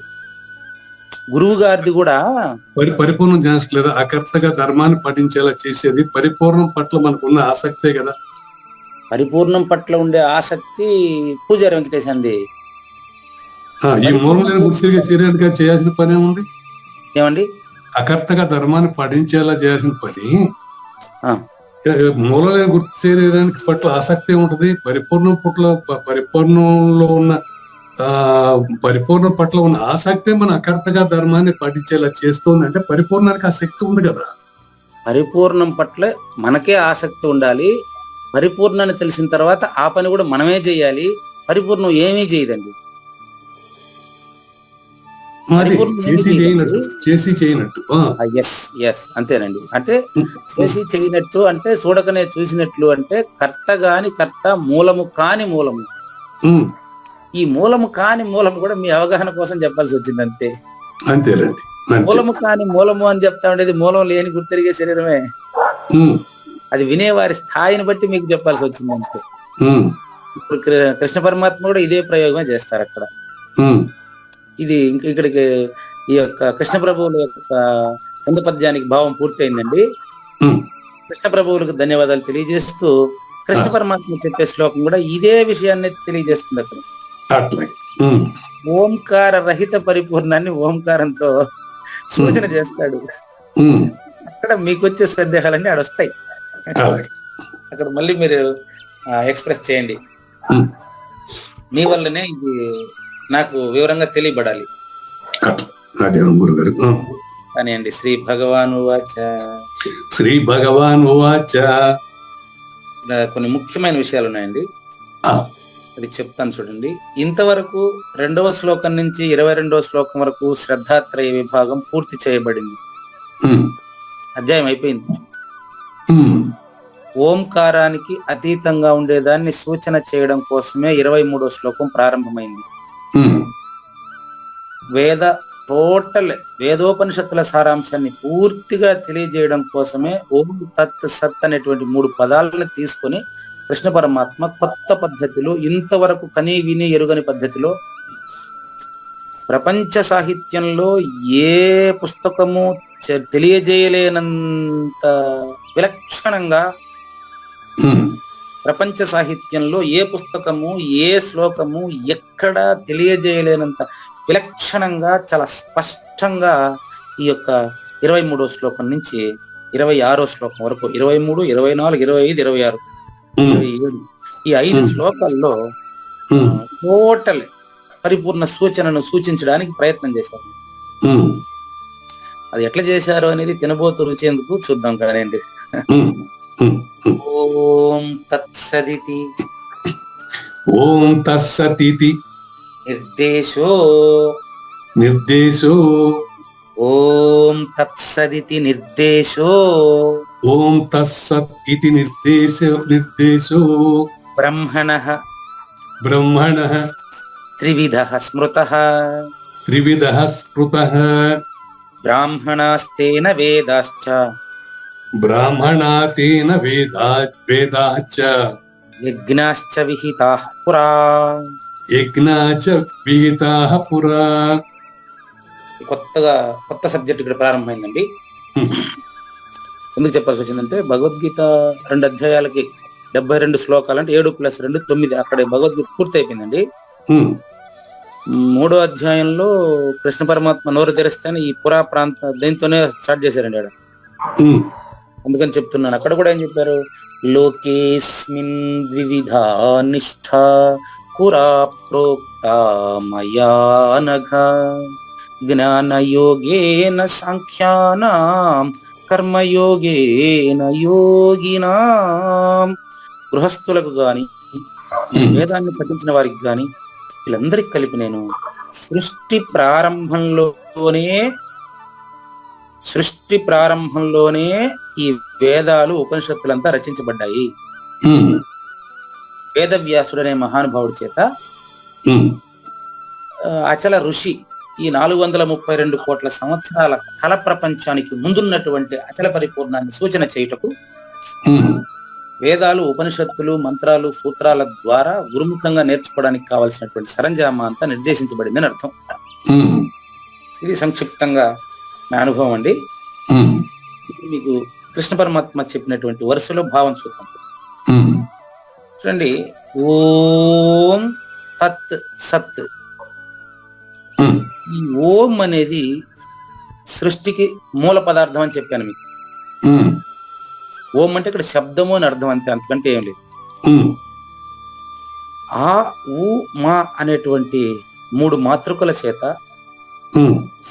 గురువు గారిది కూడా పరిపూర్ణం చేస్తలేదా? అకర్తగా ధర్మాన్ని పాటించేలా చేసేది పరిపూర్ణం పట్ల మనకున్న ఆసక్తే కదా. పరిపూర్ణం పట్ల ఉండే ఆసక్తి పూజారి వెంకటేశంది. ఈ మూలం గుర్తిరిగే శరీరంగా చేయాల్సిన పని ఏముంది? ఏమండి? అకర్తగా ధర్మాన్ని పాటించేలా చేయాల్సిన పని మూలమైన గుర్తు శరీరానికి పట్ల ఆసక్తి ఉంటది. పరిపూర్ణం పట్ల ఉన్న ఆసక్తే మన అకర్తగా ధర్మాన్ని పాటించేలా చేస్తుంది. అంటే పరిపూర్ణానికి ఆ శక్తి ఉంది కదా. పరిపూర్ణం పట్ల మనకే ఆసక్తి ఉండాలి. పరిపూర్ణాన్ని తెలిసిన తర్వాత ఆ పని కూడా మనమే చేయాలి. పరిపూర్ణం ఏమీ చేయదండి. చేసి చేయనట్టు. అంతేనండి. అంటే చేసి చేయనట్టు అంటే చూడకనే చూసినట్లు, అంటే కర్త గాని కర్త, మూలము కాని మూలము. ఈ మూలము కాని మూలము కూడా మీ అవగాహన కోసం చెప్పాల్సి వచ్చింది. అంతేనండి. అంతే. మూలము కాని మూలము అని చెప్తా ఉండేది మూలం లేని గుర్తెరిగే శరీరమే. ఉమ్, అది వినేవారి స్థాయిని బట్టి మీకు చెప్పాల్సి వచ్చింది అంతే. ఉమ్, ఇప్పుడు కృష్ణ పరమాత్మ కూడా ఇదే ప్రయోగమే చేస్తారు అక్కడ. ఉమ్, ఇది ఇక్కడికి ఈ యొక్క కృష్ణ ప్రభువుల యొక్క చంద పద్యానికి భావం పూర్తయిందండి. ఉమ్. కృష్ణ ప్రభువులకు ధన్యవాదాలు తెలియజేస్తూ కృష్ణ పరమాత్మ చెప్పే శ్లోకం కూడా ఇదే విషయాన్ని తెలియజేస్తుంది అక్కడ. అట్లాగే. ఉమ్, ఓంకార రహిత పరిపూర్ణాన్ని ఓంకారంతో సూచన చేస్తాడు. ఉమ్, అక్కడ మీకు వచ్చే సందేహాలన్నీ ఆడొస్తాయి. అలాగే. అక్కడ మళ్ళీ మీరు ఎక్స్ప్రెస్ చేయండి. ఉమ్, మీ వల్లనే ఇది నాకు వివరంగా తెలియబడాలి అట్లా. అదే గురుగారు. అని అండి. శ్రీ భగవాను వాచ. శ్రీ భగవాన్ వాచ. ఇలా కొన్ని ముఖ్యమైన విషయాలు ఉన్నాయండి, ఆ, అది చెప్తాను చూడండి. ఇంతవరకు 2వ శ్లోకం నుంచి 22వ శ్లోకం వరకు శ్రద్ధాత్రయ విభాగం పూర్తి చేయబడింది. ఉమ్, అధ్యాయం అయిపోయింది. ఉమ్, ఓంకారానికి అతీతంగా ఉండేదాన్ని సూచన చేయడం కోసమే 23వ శ్లోకం ప్రారంభమైంది. ఉమ్, వేదోపనిషత్తుల సారాంశాన్ని పూర్తిగా తెలియజేయడం కోసమే ఓం తత్ సత్ అనేటువంటి 3 పదాలను తీసుకొని కృష్ణ పరమాత్మ కొత్త పద్ధతిలో, ఇంతవరకు కనీ విని ఎరుగని పద్ధతిలో, ప్రపంచ సాహిత్యంలో ఏ పుస్తకము తెలియజేయలేనంత విలక్షణంగా, ఉమ్, ప్రపంచ సాహిత్యంలో ఏ పుస్తకము ఏ శ్లోకము ఎక్కడా తెలియజేయలేనంత విలక్షణంగా, చాలా స్పష్టంగా ఈ యొక్క 23వ శ్లోకం నుంచి 26వ శ్లోకం వరకు, 23, 24, 25, 26, 27 ఈ 5 శ్లోకాల్లో టోటల్ పరిపూర్ణ సూచనను సూచించడానికి ప్రయత్నం చేశారు. ఉమ్, అది ఎట్లా చేశారు అనేది తినబోతు రుచేందుకు చూద్దాం కదండి. ఉమ్, ఉమ్, ఉమ్. ఓం తత్సదితి ఓం తస్సతితి నిర్దేశో నిర్దేశో. ఓం తత్సదితి నిర్దేశో ఓం తస్సత్ ఇతి నిర్దేశో బ్రహ్మణః బ్రహ్మణః త్రివిధః స్మృతః త్రివిధః స్మృతః బ్రాహ్మణాస్తేన వేదాశ్చ బ్రాహ్మణాతేన వేదాశ్చ యజ్ఞాశ్చ విహితాః పురా. యజ్ఞాచ విహితాః పురా. కొత్త సబ్జెక్ట్ ఇక్కడ ప్రారంభమైందండి. ఎందుకు చెప్పాల్సి వచ్చిందంటే భగవద్గీత 2 అధ్యాయాలకి 72 శ్లోకాలు అంటే 7 + 2 9 అక్కడ భగవద్గీత పూర్తి అయిపోయిందండి. 3వ అధ్యాయంలో కృష్ణ పరమాత్మ నోరు తెరిస్తేనే ఈ పురా ప్రాంత దీంతోనే స్టార్ట్ చేశారండి ఆడ. అందుకని చెప్తున్నాను. అక్కడ కూడా ఏం చెప్పారు? లోకేస్మిన్ ద్వివిధా నిష్ఠా పురా ప్రోక్తా మయా నఘ జ్ఞానయోగేన సాంఖ్యానాం కర్మయోగేన యోగినాం. గృహస్థులకు గాని వేదాన్ని పఠించిన వారికి గాని వీళ్ళందరికి కలిపి నేను సృష్టి ప్రారంభంలోనే ఈ వేదాలు ఉపనిషత్తులంతా రచించబడ్డాయి. వేదవ్యాసుడనే మహానుభావుడి చేత అచల ఋషి ఈ 432 కోట్ల సంవత్సరాల కల ప్రపంచానికి ముందున్నటువంటి అచల పరిపూర్ణాన్ని సూచన చేయుటకు వేదాలు, ఉపనిషత్తులు, మంత్రాలు, సూత్రాల ద్వారా గురుముఖంగా నేర్చుకోవడానికి కావాల్సినటువంటి సరంజామా అంతా నిర్దేశించబడిందని అర్థం. ఇది సంక్షిప్తంగా నా అనుభవం అండి. మీకు కృష్ణ పరమాత్మ చెప్పినటువంటి వరుసలో భావం చూద్దాం. చూడండి, ఓం తత్ సత్. ఈ ఓం అనేది సృష్టికి మూల పదార్థం అని చెప్పాను మీకు. ఓం అంటే ఇక్కడ శబ్దము అని అర్థం, అంతే, అంతకంటే ఏం లేదు. ఆ ఊ మా అనేటువంటి 3 మాతృకల చేత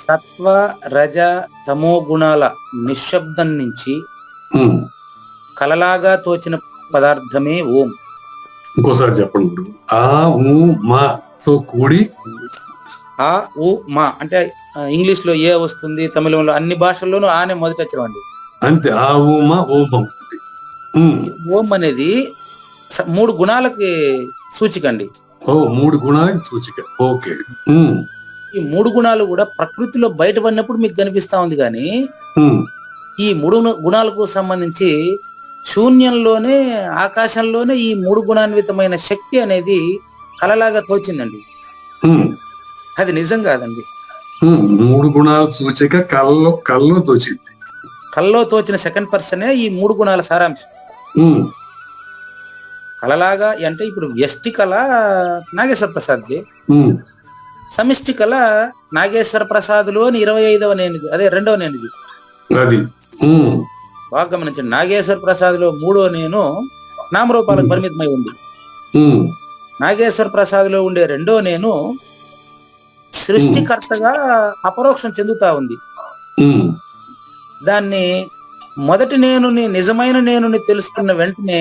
సత్వ రజ తమో గుణాల నిశ్శబ్దం నుంచి కలలాగా తోచిన పదార్థమే ఓం. ఇంకోసారి చెప్పండి. ఆ ఊ మా తో కూడి ఆ ఊ మా అంటే ఇంగ్లీష్ లో ఏ వస్తుంది, తమిళంలో అన్ని భాషల్లోనూ ఆనే మొదటి అక్షరం అండి. అంతే, ఆ ఊ మా ఓం. ఓం అనేది 3 గుణాలకి సూచిక అండి. 3 గుణాలకి సూచిక. ఓకే. ఈ 3 గుణాలు కూడా ప్రకృతిలో బయటపడినప్పుడు మీకు కనిపిస్తా ఉంది కానీ ఈ 3 గుణాలకు సంబంధించి శూన్యంలోనే ఆకాశంలోనే ఈ 3 గుణాన్వితమైన శక్తి అనేది కలలాగా తోచిందండి. అది నిజం కాదండి. 3 గుణాల సూచిక కల్లో తోచింది. కల్లో తోచిన సెకండ్ పర్సనే ఈ 3 గుణాల సారాంశం. కలలాగా అంటే ఇప్పుడు వ్యష్టి కళ నాగేశ్వర ప్రసాద్ది, సమిష్టి కళ నాగేశ్వర ప్రసాద్ లోని 25వ నేనిది, అదే 2వ నేనిది. అది బాగా గమనించండి. నాగేశ్వర ప్రసాద్ లో 3వ నేను నామరూపాలకు పరిమితమై ఉంది. నాగేశ్వర ప్రసాద్ లో ఉండే 2వ నేను సృష్టికర్తగా అపరోక్షం చెందుతా ఉంది. దాన్ని మొదటి నేనుని, నిజమైన నేనుని తెలుసుకున్న వెంటనే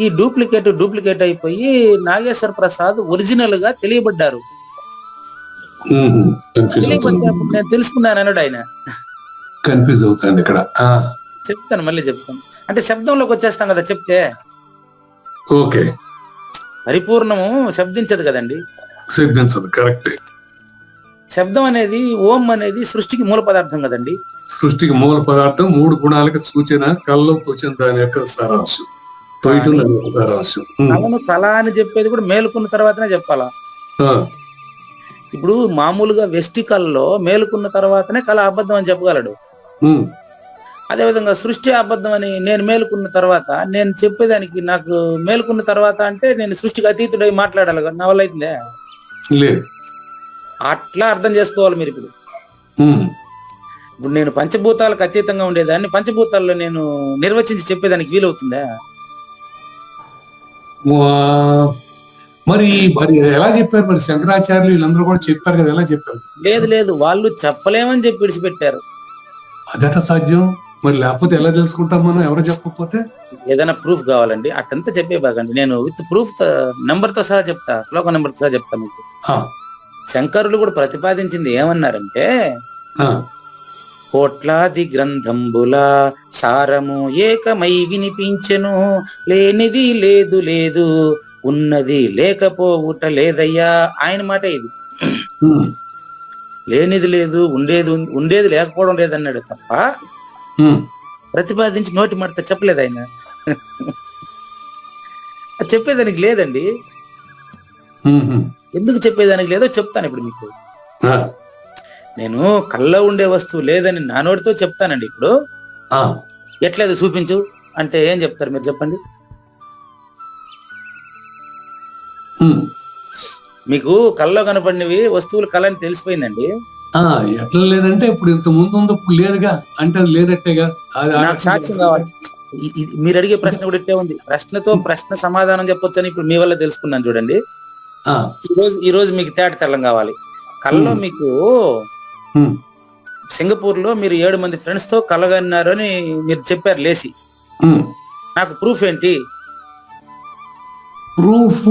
ఈ డూప్లికేట్ అయిపోయి నాగేశ్వర ప్రసాద్ ఒరిజినల్ గా తెలియబడ్డారు. తెలియబడ్డప్పుడు నేను తెలుసుకున్నాను అన్నాడు ఆయన. కన్ఫ్యూజ్ అవుతాను ఇక్కడ. చెప్తాను, మళ్ళీ చెప్తాను. అంటే శబ్దంలోకి వచ్చేస్తాం కదా చెప్తే. ఓకే, పరిపూర్ణము శబ్దించదు కదండి. సిద్ధించదు, కరెక్ట్. శబ్దం అనేది, ఓం అనేది సృష్టికి మూల పదార్థం కదండి. సృష్టికి మూల పదార్థం, 3 గుణాలకు సూచన, కల్లో తోచిన దాని యొక్క సారాంశం, సారాంశం. కళను కళ అని చెప్పేది కూడా మేలుకున్న తర్వాతనే చెప్పాలా. ఇప్పుడు మామూలుగా వెస్టి కళలో మేలుకున్న తర్వాతనే కళ అబద్ధం అని చెప్పగలడు. అదేవిధంగా సృష్టి అబద్ధం అని నేను మేలుకున్న తర్వాత, నేను చెప్పేదానికి నాకు మేలుకున్న తర్వాత అంటే నేను సృష్టికి అతీతుడై మాట్లాడాలి కదా, నా వల్ల అవుతుందే లేదు. అట్లా అర్థం చేసుకోవాలి మీరు. ఇప్పుడు నేను పంచభూతాలకు అతీతంగా ఉండేదాన్ని పంచభూతాల్లో నేను నిర్వచించి చెప్పేదానికి వీలవుతుందా? మరి ఎలా చెప్పారు? మరి శంకరాచార్యులు వీళ్ళందరూ కూడా చెప్పారు కదా, ఎలా చెప్పారు? లేదు, వాళ్ళు చెప్పలేమని చెప్పి విడిచిపెట్టారు. అదట సాధ్యం. మరి లేకపోతే ఎలా తెలుసుకుంటాం మనం, ఎవరు చెప్పకపోతే? ఏదైనా ప్రూఫ్ కావాలండి, అట్టంతా చెప్పే బాగండి. నేను విత్ ప్రూఫ్ నెంబర్ తో సహా చెప్తా, శ్లోక నెంబర్ తో సహా చెప్తా మీకు. శంకరులు కూడా ప్రతిపాదించింది ఏమన్నారంటే, కోట్లాది గ్రంథంబుల సారము ఏకమై వినిపించెను, లేనిది లేదు, ఉన్నది లేకపోవుట లేదయ్యా. ఆయన మాట ఇది. లేనిది లేదు, ఉండేది లేకపోవడం లేదన్నాడు తప్ప ప్రతిపాదించి నోటి మాట చెప్పలేదు ఆయన. చెప్పేదానికి లేదండి. ఎందుకు చెప్పేదానికి లేదో చెప్తాను ఇప్పుడు మీకు. నేను కళ్ళలో ఉండే వస్తువు లేదని నా నోటితో చెప్తానండి. ఇప్పుడు ఎట్లేదు చూపించు అంటే ఏం చెప్తారు మీరు చెప్పండి? మీకు కళ్ళలో కనపడినవి వస్తువులు కళ అని తెలిసిపోయిందండి. ఎట్లా లేదంటే ఇప్పుడు ఇంత ముందు లేదుగా అంటే లేదట్టేగా. నాకు సాక్ష్యం కావాలి. మీరు అడిగే ప్రశ్న కూడా ఇట్టే ఉంది. ప్రశ్నతో ప్రశ్న సమాధానం చెప్పొచ్చు అని ఇప్పుడు మీ వల్ల తెలుసుకున్నాను చూడండి. ఈ రోజు మీకు తేట తెల్లం కావాలి. కళ్ళలో మీకు సింగపూర్ లో మీరు 7 మంది ఫ్రెండ్స్ తో కలగన్నారు అని మీరు చెప్పారు లేసి. నాకు ప్రూఫ్ ఏంటి? ప్రూఫ్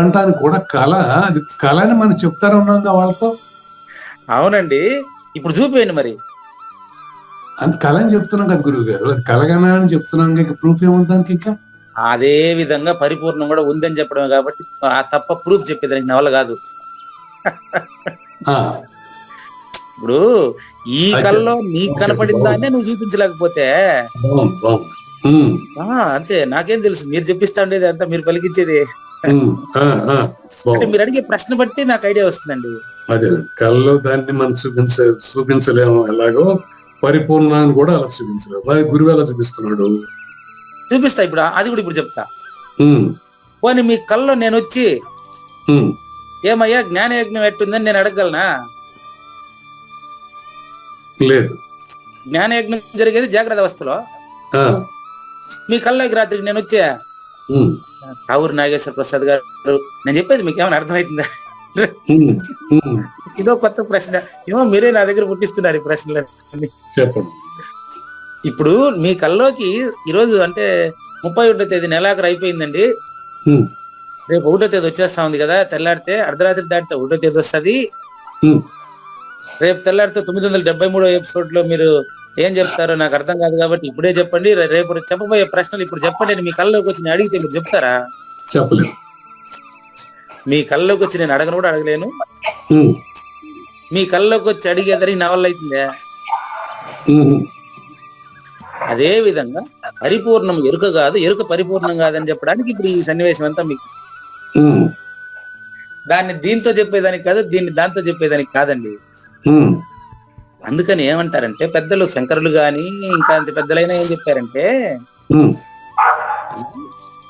అంటానికి కూడా కళ, అది కళ అని మనం చెప్తారు ఉన్నాగా వాళ్ళతో. అవునండి, ఇప్పుడు చూపేయండి మరి. అంత కళ అని చెప్తున్నాం కదా గురువు గారు, అది కలగానే అని చెప్తున్నాం. ప్రూఫ్ ఏముందానికి? ఇంకా అదే విధంగా పరిపూర్ణం కూడా ఉందని చెప్పడమే కాబట్టి తప్ప ప్రూఫ్ చెప్పేదానికి నా వల్ల కాదు. ఇప్పుడు ఈ కళ్ళలో నీకు కనపడిందానే నువ్వు చూపించలేకపోతే అంతే. నాకేం తెలుసు, మీరు చెప్పిస్తా ఉండేది అంతా, మీరు పలికించేది. అంటే మీరు అడిగే ప్రశ్న బట్టి నాకు ఐడియా వస్తుందండి. అదే కళ్ళలో దాన్ని మనం చూపించలేము, ఎలాగో పరిపూర్ణాన్ని కూడా అలా చూపించలేము. మరి గురువు ఎలా చూపిస్తున్నాడు? చూపిస్తా ఇప్పుడు, అది కూడా ఇప్పుడు చెప్తా. పోనీ మీ కళ్ళలో నేను వచ్చి ఏమయ్యా జ్ఞానయజ్ఞం ఎట్టుందని నేను అడగగలనా? లేదు. జ్ఞానయజ్ఞం జరిగేది జాగ్రత్త అవస్థలో. మీ కళ్ళకి రాత్రికి నేను వచ్చా, కావూరు నాగేశ్వర ప్రసాద్ గారు, నేను చెప్పేది మీకు ఏమైనా అర్థమవుతుందా? ఇదో కొత్త ప్రశ్న. ఏమో మీరే నా దగ్గర పుట్టిస్తున్నారు ఈ ప్రశ్నలన్నీ. ఇప్పుడు మీ కల్లోకి ఈరోజు అంటే 31వ తేదీ నెలాఖరు అయిపోయిందండి. రేపు 1వ తేదీ వచ్చేస్తా ఉంది కదా. తెల్లారితే అర్ధరాత్రి దాటితే 1వ తేదీ వస్తుంది. రేపు తెల్లారితే 973వ ఎపిసోడ్ లో మీరు ఏం చెప్తారో నాకు అర్థం కాదు కాబట్టి ఇప్పుడే చెప్పండి. రేపు చెప్పబోయే ప్రశ్నలు ఇప్పుడు చెప్పండి. మీ కళ్ళలోకి వచ్చి నేను అడిగితే మీరు చెప్తారా? చెప్పలేదు. మీ కళ్ళలోకి వచ్చి నేను అడగను కూడా అడగలేను. మీ కళ్ళలోకి వచ్చి అడిగేదని నా వల్ల అవుతుందే. ఉమ్, అదే విధంగా పరిపూర్ణం ఎరుక కాదు, ఎరుక పరిపూర్ణం కాదని చెప్పడానికి ఇప్పుడు ఈ సన్నివేశం అంతా మీకు. ఉమ్, దాన్ని దీంతో చెప్పేదానికి కాదు, దీన్ని దాంతో చెప్పేదానికి కాదండి. ఉమ్, అందుకని ఏమంటారంటే పెద్దలు, శంకరులు గాని ఇంకా అంత పెద్దలైనా ఏం చెప్పారంటే, ఉమ్,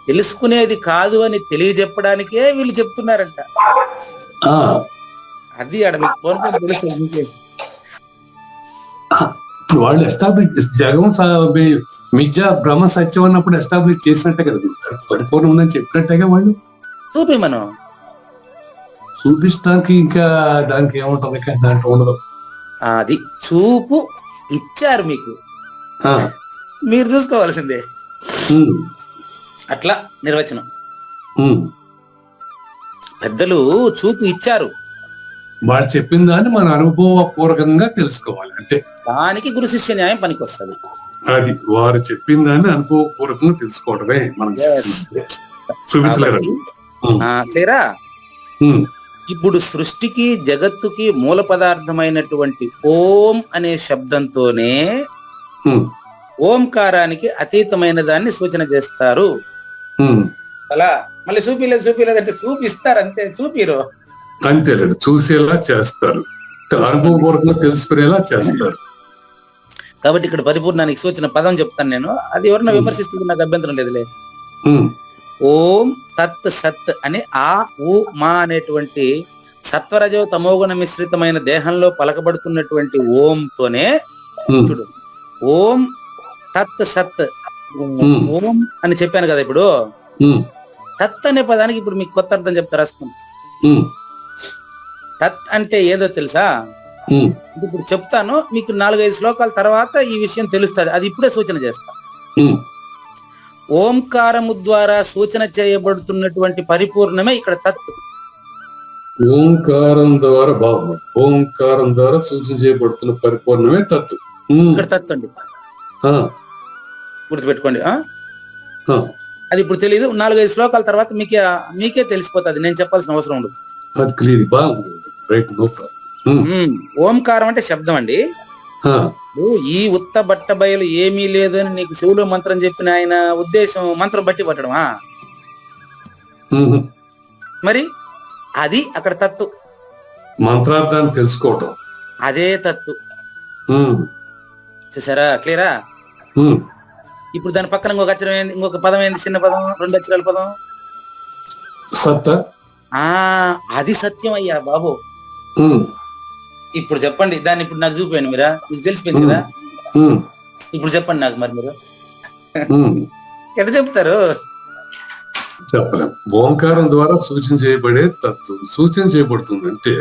తెలుసుకునేది కాదు అని తెలియజెప్పడానికే వీళ్ళు చెప్తున్నారంట. ఆ, అది ఆడ మీకు పూర్వం తెలుసు. ఇప్పుడు వాళ్ళు ఎస్టాబ్లిష్ జగం మిథ్య బ్రహ్మ సత్యం అన్నప్పుడు ఎస్టాబ్లిష్ చేసినట్టే కదా, పరిపూర్ణం ఉందని చెప్పినట్టేగా వాళ్ళు. చూపి మనం చూపించడానికి ఇంకా దానికి ఏముంటుంది, ఇంకా దాంట్లో ఉండదు. అది చూపు ఇచ్చారు మీకు, ఆ, మీరు చూసుకోవాల్సిందే. ఉమ్, అట్లా నిర్వచనం. ఉమ్. పెద్దలు చూపు ఇచ్చారు, వాళ్ళు చెప్పిన దాన్ని మన అనుభవపూర్వకంగా తెలుసుకోవాలి అంటే. దానికి గురు శిష్య న్యాయం పనికి వస్తుంది. అది వారు చెప్పిన దాన్ని అనుభవపూర్వకంగా తెలుసుకోవడమే మనం చూపించలేదు. క్లియరా? ఇప్పుడు సృష్టికి జగత్తుకి మూల పదార్థమైనటువంటి ఓం అనే శబ్దంతోనే ఓంకారానికి అతీతమైన దాన్ని సూచన చేస్తారు. అలా మళ్ళీ చూపిలేదు అంటే చూపిస్తారు అంతే, చూపిరు అంతేలేదు, చూసేలా చేస్తారు, అనుభవపూర్వకంగా తెలుసుకునేలా చేస్తారు. కాబట్టి ఇక్కడ పరిపూర్ణానికి సూచన పదం చెప్తాను నేను, అది ఎవరన్నా విమర్శిస్తుంది నాకు అభ్యంతరం లేదులే. ఓం తత్ సత్ అని ఆ ఊ మా అనేటువంటి సత్వరజో తమోగుణ మిశ్రితమైన దేహంలో పలకబడుతున్నటువంటి ఓంతోనే చూడు, ఓం తత్ సత్ ఓం అని చెప్పాను కదా. ఇప్పుడు తత్ అనే పదానికి ఇప్పుడు మీకు కొత్త అర్థం చెప్తా, రాసుకోండి. తత్ అంటే ఏదో తెలుసా? ఇప్పుడు చెప్తాను మీకు, 4-5 శ్లోకాల తర్వాత ఈ విషయం తెలుస్తుంది, అది ఇప్పుడే సూచన చేస్తా. ఓంకారము ద్వారా సూచన చేయబడుతున్నటువంటి పరిపూర్ణమే ఇక్కడ తత్. ఓంకారం ద్వారా ఓంకారం ద్వారా సూచన చేయబడుతున్న పరిపూర్ణమే తత్. ఇక్కడ తత్ అండి, గుర్తుపెట్టుకోండి. అది ఇప్పుడు తెలియదు, 4-5 శ్లోకాల తర్వాత మీకే తెలిసిపోతుంది, నేను చెప్పాల్సిన అవసరం ఉండదు. ఓంకారం అంటే శబ్దం అండి. ఈ ఉత్త బట్ట బయలు ఏమీ లేదు అని నీకు శివులు మంత్రం చెప్పిన ఆయన ఉద్దేశం మంత్రం బట్టి పట్టడమా? మరి అది అక్కడ తత్తు, మంత్రార్థాన్ని తెలుసుకోవటం, అదే తత్తు. చూసారా? క్లియరా? ఇప్పుడు దాని పక్కన ఇంకొక అక్షరం ఏంది, ఇంకొక పదం ఏంది, చిన్న పదం, 2 అక్షరాల పదం, సత్త. అది సత్యం అయ్యా బాబు. ఇప్పుడు చెప్పండి దాన్ని, ఇప్పుడు నాకు చూపాను మీరా, మీకు తెలిసిపోయింది కదా. ఇప్పుడు చెప్పండి నాకు, మరి మీరు ఎట్లా చెప్తారు? చెప్పలేం. ఓంకారం ద్వారా సూచన చేయబడే తత్వం సూచన చేయబడుతుంది అంటే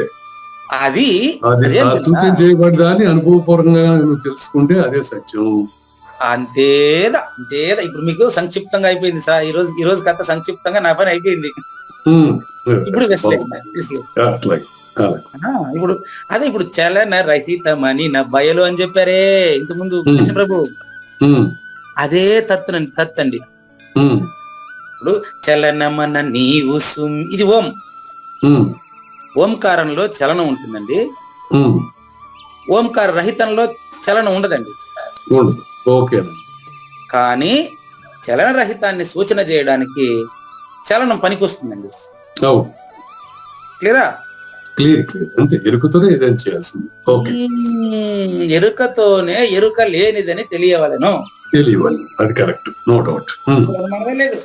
అది సూచన చేయబడ్డాన్ని అనుభవపూర్వకంగా తెలుసుకుంటే అదే సత్యం. అంతేదా అంతేదా. ఇప్పుడు మీకు సంక్షిప్తంగా అయిపోయింది సార్, ఈ రోజు కథ సంక్షిప్తంగా నా పని అయిపోయింది. ఇప్పుడు ఇప్పుడు అదే, ఇప్పుడు చలన రహితమని నా బయలు అని చెప్పారే ఇంత ముందు కృష్ణ ప్రభు, అదే తత్ అండి. ఇప్పుడు చలనమన నీవు ఇది ఓం, ఓంకారంలో చలనం ఉంటుందండి, ఓంకార రహితంలో చలనం ఉండదండి. కానీ చలన రహితాన్ని సూచన చేయడానికి చలనం పనికొస్తుందండి. క్లియరా? ఎరుకతోనే ఎరుక లేనిదని తెలియవలెను. అది కరెక్ట్, నో డౌట్. లేదు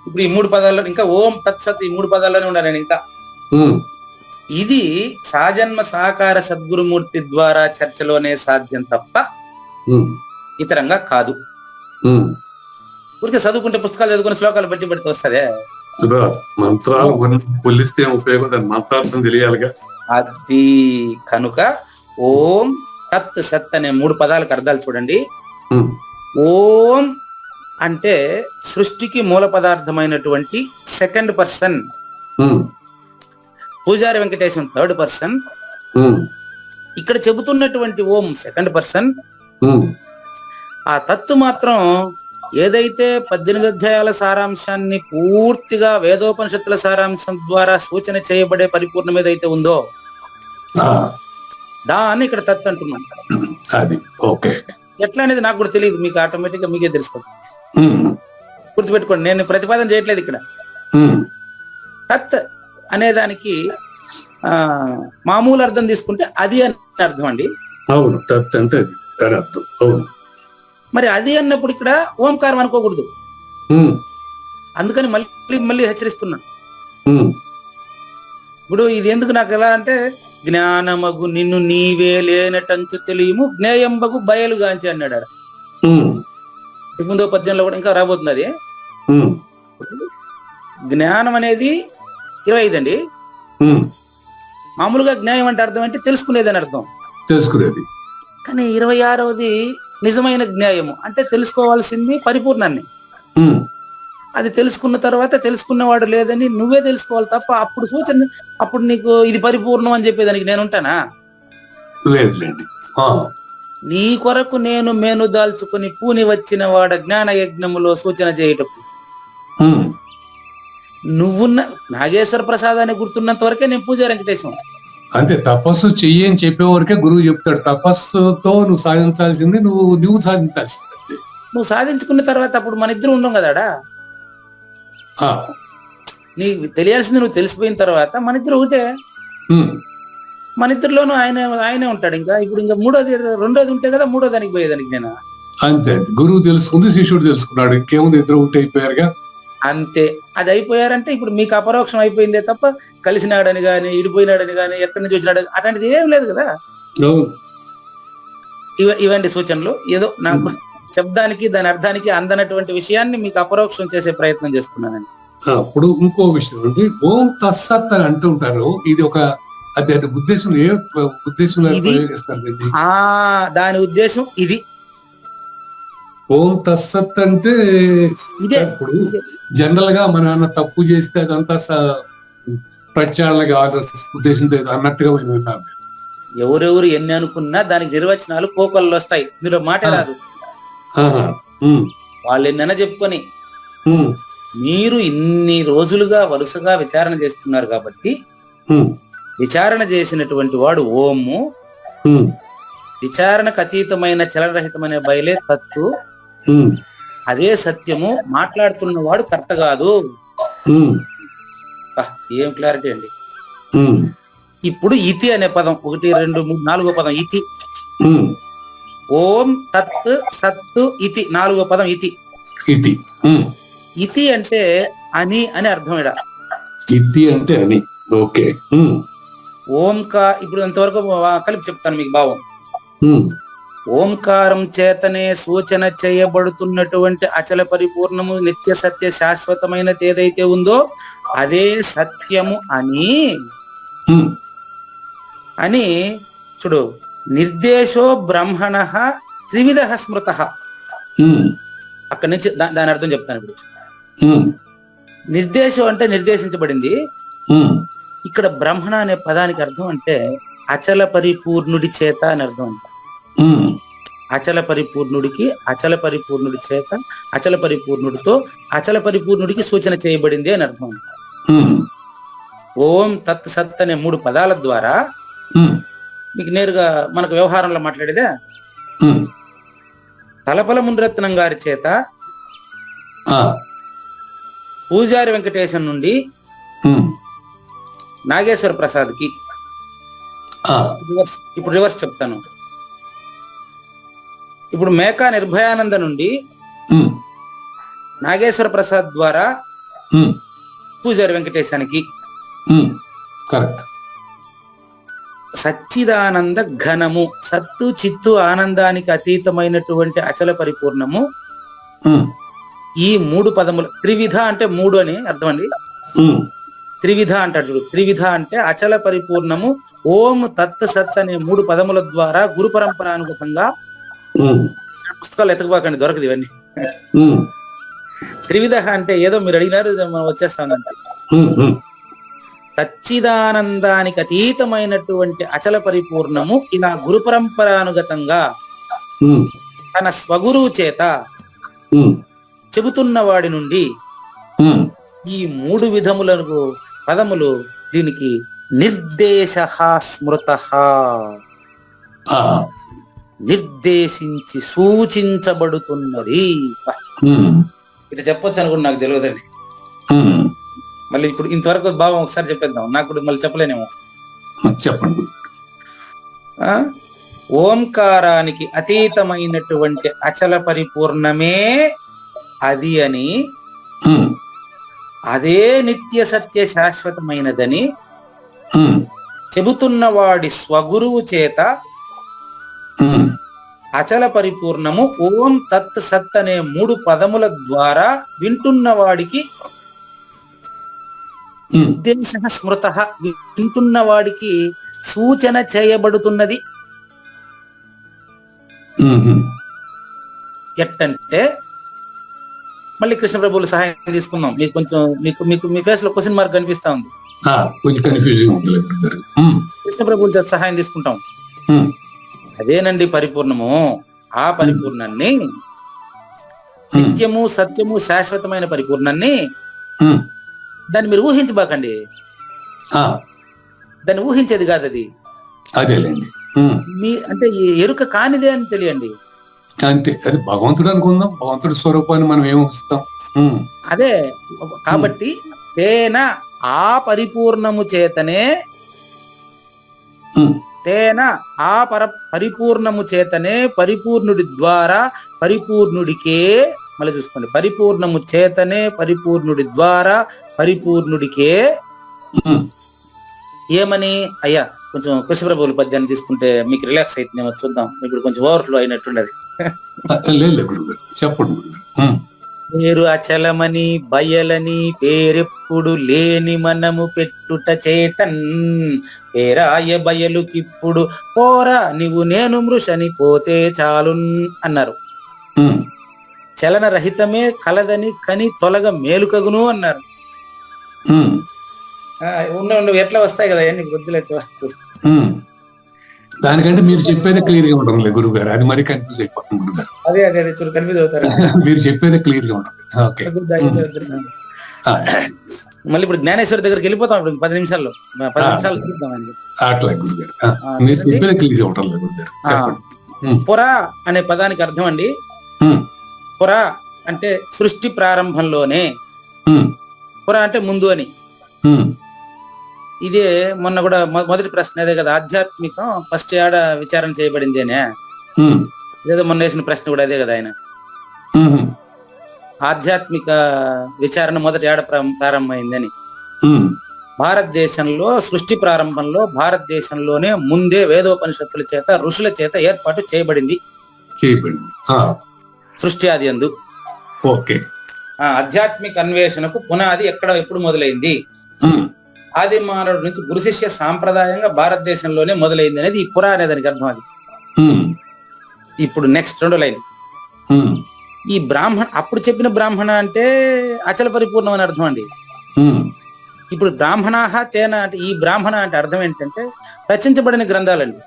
ఇప్పుడు ఈ 3 పదాల్లో, ఇంకా ఓం తత్సత్ ఈ 3 పదాల్లోనే ఉన్నా నేను. ఇంకా ఇది సాజన్మ సాకార సద్గురుమూర్తి ద్వారా చర్చలోనే సాధ్యం తప్ప ఇతరంగా కాదు. ఊరికే చదువుకుంటే, పుస్తకాలు చదువుకునే శ్లోకాలు బట్టి పెడితే వస్తుందే. మంత్రాలు పొలిస్తే ఉపయోగం, మంత్రార్థం తెలియాలిగా. అది కనుక ఓం తత్ సత్ అనే 3 పదాలకు అర్థాలు చూడండి. ఓం అంటే సృష్టికి మూల పదార్థమైనటువంటి సెకండ్ పర్సన్, పూజారి వెంకటేశం థర్డ్ పర్సన్. ఇక్కడ చెబుతున్నటువంటి ఓం సెకండ్ పర్సన్. ఆ తత్తు మాత్రం ఏదైతే 18 అధ్యాయాల సారాంశాన్ని పూర్తిగా వేదోపనిషత్తుల సారాంశం ద్వారా సూచన చేయబడే పరిపూర్ణం ఏదైతే ఉందో ఆ, దా అని ఇక్కడ తత్ అంటున్నాను. అది ఓకే. ఎట్లా అనేది నాకు కూడా తెలియదు, మీకు ఆటోమేటిక్ గా మీకే తెలుసుకోండి. ఉమ్, గుర్తుపెట్టుకోండి, నేను ప్రతిపాదన చేయట్లేదు ఇక్కడ. ఉమ్, తత్ అనే దానికి మామూలు అర్థం తీసుకుంటే అది అని అర్థం అండి. అవును, తత్ అంటే అది దాని అర్థం. అవును. మరి అది అన్నప్పుడు ఇక్కడ ఓంకారం అనుకోకూడదు. ఉమ్, అందుకని మళ్ళీ మళ్ళీ హెచ్చరిస్తున్నా. ఉమ్, ఇప్పుడు ఇది ఎందుకు నాకు ఎలా అంటే, జ్ఞానమగు నిన్ను నీవే లేనటంచు తెలియము జ్ఞేయంబగు బయలుగాంచి అన్నాడు ఆడ. ఉమ్, ముందో పద్యంలో కూడా ఇంకా రాబోతుంది అది. ఉమ్, జ్ఞానం అనేది 25 అండి. ఉమ్, మామూలుగా జ్ఞానం అంటే అర్థం అంటే తెలుసుకునేదని అర్థం. తెలుసుకునేది. కానీ 26వది నిజమైన జ్ఞాయము అంటే తెలుసుకోవాల్సింది పరిపూర్ణాన్ని. ఉమ్, అది తెలుసుకున్న తర్వాత తెలుసుకున్నవాడు లేదని నువ్వే తెలుసుకోవాలి తప్ప అప్పుడు సూచన, అప్పుడు నీకు ఇది పరిపూర్ణం అని చెప్పేదానికి నేను ఉంటానా? లేదులేండి. ఆ, నీ కొరకు నేను మేను దాల్చుకుని పూని వచ్చిన వాడ జ్ఞాన యజ్ఞములో సూచన చేయటప్పుడు ఉమ్, నువ్వున్న నాగేశ్వర ప్రసాదాన్ని గుర్తున్నంత వరకే నేను పూజారి వెంకటేశం. అంటే తపస్సు చెయ్యి అని చెప్పే వరకే గురువు చెప్తాడు. తపస్సుతో నువ్వు సాధించాల్సింది నువ్వు సాధించాల్సింది. నువ్వు సాధించుకున్న తర్వాత అప్పుడు మన ఇద్దరు ఉండం కదాడా. ఆ, నీకు తెలియాల్సింది నువ్వు తెలిసిపోయిన తర్వాత మన ఇద్దరు ఒకటే. ఉమ్, మన ఇద్దరిలోనూ ఆయనే ఉంటాడు. ఇంకా ఇప్పుడు ఇంకా రెండోది ఉంటే కదా మూడో దానికి పోయేదానికి నేను. అంతే. గురువు తెలుసుకుంది, శిష్యుడు తెలుసుకున్నాడు, ఇంకేముంది, ఇద్దరు ఒకటి అయిపోయారుగా. అంతే. అది అయిపోయారంటే ఇప్పుడు మీకు అపరోక్షం అయిపోయిందే తప్ప కలిసినాడని గాని ఇడిపోయినాడని గాని ఎక్కడి నుంచి వచ్చినాడు అట్లాంటిది ఏం లేదు కదా. అవును. ఇవండి సూచనలు. ఏదో నాకు శబ్దానికి దాని అర్థానికి అందనటువంటి విషయాన్ని మీకు అపరోక్షం చేసే ప్రయత్నం చేస్తున్నానండి. అప్పుడు ఇంకో విషయం అండి, ఓం తత్సత్ అని అంటుంటారు. ఇది ఒక అది ఉద్దేశం, ఏ ఉద్దేశంలో ప్రయోగిస్తారు? దాని ఉద్దేశం ఇది. ఓం తత్సత్ అంటే ఇదే. ఇప్పుడు జనరల్ గా మన నాన్న తప్పు చేస్తే అదంతా ప్రచారణగా ఉద్దేశంతో అన్నట్టుగా విన్నాను. ఎవరెవరు ఎన్ని అనుకున్నా దానికి నిర్వచనాలు కోకొల్లో వస్తాయి, ఇందులో మాట రాదు. వాళ్ళు ఎన్నైనా చెప్పుకొని మీరు ఇన్ని రోజులుగా వరుసగా విచారణ చేస్తున్నారు కాబట్టి విచారణ చేసినటువంటి వాడు ఓము, విచారణకు అతీతమైన చలరహితమైన బయలే తత్తు, అదే సత్యము, మాట్లాడుతున్న వాడు కర్త కాదు. ఏం క్లారిటీ అండి. ఇప్పుడు ఇతి అనే పదం 1, 2, 3, 4వ పదం ఇతి. ఓం తత్ సత్తు ఇతి 4వ పదం ఇతి. ఇతి అంటే అని అని అర్థం. ఇతి అంటే అని. ఓకే. ఇప్పుడు అంతవరకు కలిపి చెప్తాను మీకు భావం. ఓంకారం చేతనే సూచన చేయబడుతున్నటువంటి అచల పరిపూర్ణము నిత్య సత్య శాశ్వతమైనది ఏదైతే ఉందో అదే సత్యము అని చూడు. నిర్దేశో బ్రహ్మణ త్రివిధ స్మృత. అక్కడి నుంచి దాని అర్థం చెప్తాను ఇప్పుడు. నిర్దేశం అంటే నిర్దేశించబడింది. ఇక్కడ బ్రహ్మణ అనే పదానికి అర్థం అంటే అచల పరిపూర్ణుడి చేత అని అర్థం అంట. అచల పరిపూర్ణుడికి, అచల పరిపూర్ణుడి చేత, అచల పరిపూర్ణుడితో, అచల పరిపూర్ణుడికి సూచన చేయబడింది అని అర్థం. ఓం తత్ సత్ అనే 3 పదాల ద్వారా మీకు నేరుగా మనకు వ్యవహారంలో మాట్లాడేదే తలపల మునిరత్నం గారి చేత పూజారి వెంకటేశం నుండి నాగేశ్వర ప్రసాద్కి. ఇప్పుడు రివర్స్ చెప్తాను. ఇప్పుడు మేకా నిర్భయానంద నుండి నాగేశ్వర ప్రసాద్ ద్వారా పూజారి వెంకటేశానికి. సచ్చిదానంద ఘనము, సత్తు చిత్తు ఆనందానికి అతీతమైనటువంటి అచల పరిపూర్ణము. ఈ 3 పదములు త్రివిధ అంటే 3 అని అర్థం అండి. త్రివిధ అంటాడు చూడు. త్రివిధ అంటే అచల పరిపూర్ణము ఓం తత్ సత్ అనే 3 పదముల ద్వారా గురు పరంపరానుగతంగా. పుస్తకాలు ఎతకబాకండి, దొరకదు ఇవన్నీ. త్రివిధ అంటే ఏదో మీరు అడిగినారు వచ్చేస్తానంటే సచ్చిదానందానికి అతీతమైనటువంటి అచల పరిపూర్ణము ఇలా గురు పరంపరానుగతంగా తన స్వగురువు చేత చెబుతున్న వాడి నుండి ఈ 3 విధములకు పదములు దీనికి నిర్దేశ స్మృత, ఆ, నిర్దేశించి సూచించబడుతున్నది. ఉమ్, ఇట్లా చెప్పొచ్చు అనుకుంటే నాకు తెలియదండి. ఉమ్. మళ్ళీ ఇప్పుడు ఇంతవరకు భావం ఒకసారి చెప్పేద్దాం, నాకు కూడా మళ్ళీ చెప్పలేనేమో. చెప్పండి. ఆ ఓంకారానికి అతీతమైనటువంటి అచల పరిపూర్ణమే అది అని, ఉమ్, అదే నిత్య సత్య శాశ్వతమైనదని ఉమ్, చెబుతున్నవాడి స్వగురువు చేత ఉమ్, అచల పరిపూర్ణము ఓం తత్ సత్ అనే 3 పదముల ద్వారా వింటున్న వాడికి ఉమ్, నిర్దేశ స్మృత, వింటున్న వాడికి సూచన చేయబడుతున్నది. ఉమ్, ఉమ్. ఎట్టంటే మళ్ళీ కృష్ణ ప్రభువుల సహాయం తీసుకుందాం. మీకు కొంచెం మీకు మీకు మీ ఫేస్ లో క్వశ్చన్ మార్క్ కనిపిస్తా ఉంది. కొంచెం కన్ఫ్యూజింగ్ ఉంటుంది. కృష్ణ ప్రభువుల చేత సహాయం తీసుకుంటాం. అదేనండి పరిపూర్ణము. ఆ పరిపూర్ణాన్ని, నిత్యము సత్యము శాశ్వతమైన పరిపూర్ణాన్ని దాన్ని మీరు ఊహించబాకండి. దాన్ని ఊహించేది కాదు అది. అదేలేండి. మీ అంటే ఎరుక కానిదే అని తెలియండి. అంతే, అది భగవంతుడు అనుకుందాం. భగవంతుడి స్వరూపాన్ని మనం ఏం ఊహిస్తాం. అదే కాబట్టి తేన ఆ పరిపూర్ణము చేతనే, తేన ఆ పరిపూర్ణము చేతనే, పరిపూర్ణుడి ద్వారా పరిపూర్ణుడికే, మళ్ళీ చూసుకోండి, పరిపూర్ణము చేతనే పరిపూర్ణుడి ద్వారా పరిపూర్ణుడికే ఏమని. అయ్యా కొంచెం కృష్ణప్రభువుల పద్యాన్ని తీసుకుంటే మీకు రిలాక్స్ అవుతుందేమో, చూద్దాం. ఇప్పుడు కొంచెం ఓవర్ఫ్లో అయినట్టుండదు. చెప్పండి. పేరు అచలమని బయలని పేరెప్పుడు లేని మనము పెట్టుట చేతన్, పేరాయ బయలుకిప్పుడు పోరా నీవు నేను మృషని పోతే చాలున్ అన్నారు. చలన రహితమే కలదని కని తొలగ మేలుకగును అన్నారు. ఉండవు ఎట్లా వస్తాయి కదా అన్ని బుద్ధులు. దానికంటే మీరు చెప్పేది క్లియర్ గా ఉంటుంది గురువు గారు. అది మరీ కన్ఫ్యూజ్ అయిపోతుంది గురువు గారు. అదే అదే చూడు కన్ఫ్యూజ్ అవుతారు. మీరు చెప్పేది క్లియర్ గా ఉంటుంది. ఓకే. మళ్ళీ ఇప్పుడు జ్ఞానేశ్వరి దగ్గరికి వెళ్ళిపోతాం. ఇప్పుడు 10 నిమిషాల్లో 10 నిమిషాలు చూద్దామండి. అట్లా గురువు గారు, మీరు చెప్పేది క్లియర్ గా ఉంటుంది గురువు గారు. చెప్పండి. పురా అనే పదానికి అర్థం అండి, పురా అంటే సృష్టి ప్రారంభంలోనే, పురా అంటే ముందు అని. ఇదే మొన్న కూడా మొదటి ప్రశ్న అదే కదా, ఆధ్యాత్మికం ఫస్ట్ ఏడ విచారణ చేయబడిందేనే. లేదా మొన్న వేసిన ప్రశ్న కూడా అదే కదా ఆయన. ఆధ్యాత్మిక విచారణ మొదటి ఏడ ప్రారంభమైందని. భారతదేశంలో సృష్టి ప్రారంభంలో భారతదేశంలోనే ముందే వేదోపనిషత్తుల చేత ఋషుల చేత ఏర్పాటు చేయబడింది సృష్టి ఆది యందు. ఓకే. ఆధ్యాత్మిక అన్వేషణకు పునాది ఎప్పుడు మొదలైంది? ఆది మానవుడి నుంచి గురు శిష్య సాంప్రదాయంగా భారతదేశంలోనే మొదలైంది అనేది ఈ పురా అనే దానికి అర్థం. అది ఇప్పుడు నెక్స్ట్ 2 లైన్. ఈ బ్రాహ్మణ, అప్పుడు చెప్పిన బ్రాహ్మణ అంటే అచల పరిపూర్ణం అని అర్థం అండి. ఇప్పుడు బ్రాహ్మణాహ తేన అంటే ఈ బ్రాహ్మణ అంటే అర్థం ఏంటంటే రచించబడిన గ్రంథాలండి.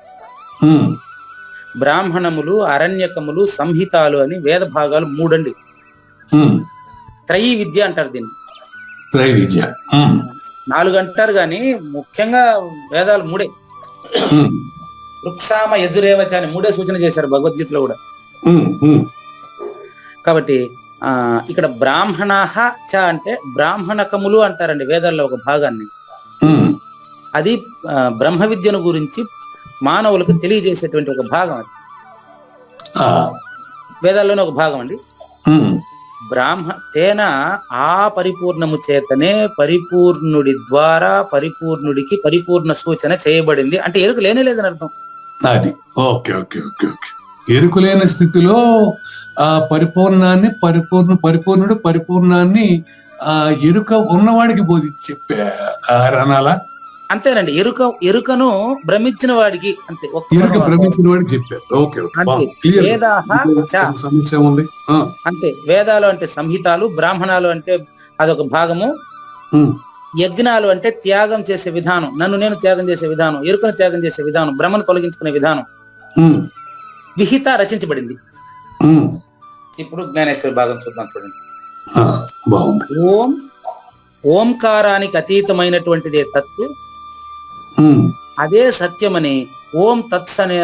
బ్రాహ్మణములు, అరణ్యకములు, సంహితాలు అని వేద భాగాలు 3 అండి. త్రయీ విద్య అంటారు దీన్ని. 4 అంటారు కానీ ముఖ్యంగా వేదాలు 3. రుక్సామ యజురేవచ అని 3 సూచన చేశారు భగవద్గీతలో కూడా. కాబట్టి ఇక్కడ బ్రాహ్మణాహ చ అంటే బ్రాహ్మణకములు అంటారండి వేదాల్లో ఒక భాగాన్ని. అది బ్రహ్మ విద్యను గురించి మానవులకు తెలియజేసేటువంటి ఒక భాగం. అది వేదాల్లోనే ఒక భాగం అండి. తేన ఆ పరిపూర్ణము చేతనే పరిపూర్ణుడి ద్వారా పరిపూర్ణుడికి పరిపూర్ణ సూచన చేయబడింది అంటే ఎరుక లేనే లేదని అర్థం. అది ఓకే ఓకే ఓకే ఓకే. ఎరుకు లేని స్థితిలో ఆ పరిపూర్ణాన్ని పరిపూర్ణాన్ని ఆ ఎరుక ఉన్నవాడికి చెప్పారనాలా? అంతేనండి. ఎరుకను భ్రమించిన వాడికి అంతే. భ్రమించిన వాడికి చెప్పారు. అంతే. వేదాలు అంటే సంహితాలు, బ్రాహ్మణాలు అంటే అదొక భాగము, యజ్ఞాలు అంటే త్యాగం చేసే విధానం, నన్ను నేను త్యాగం చేసే విధానం, ఎరుకను త్యాగం చేసే విధానం, బ్రహ్మను తొలగించుకునే విధానం. విహిత రచించబడింది. ఇప్పుడు జ్ఞానేశ్వరి భాగం చూద్దాం, చూడండి. ఓంకారానికి అతీతమైనటువంటిదే తత్తు, అదే సత్యమని ఓం తత్స్ అనే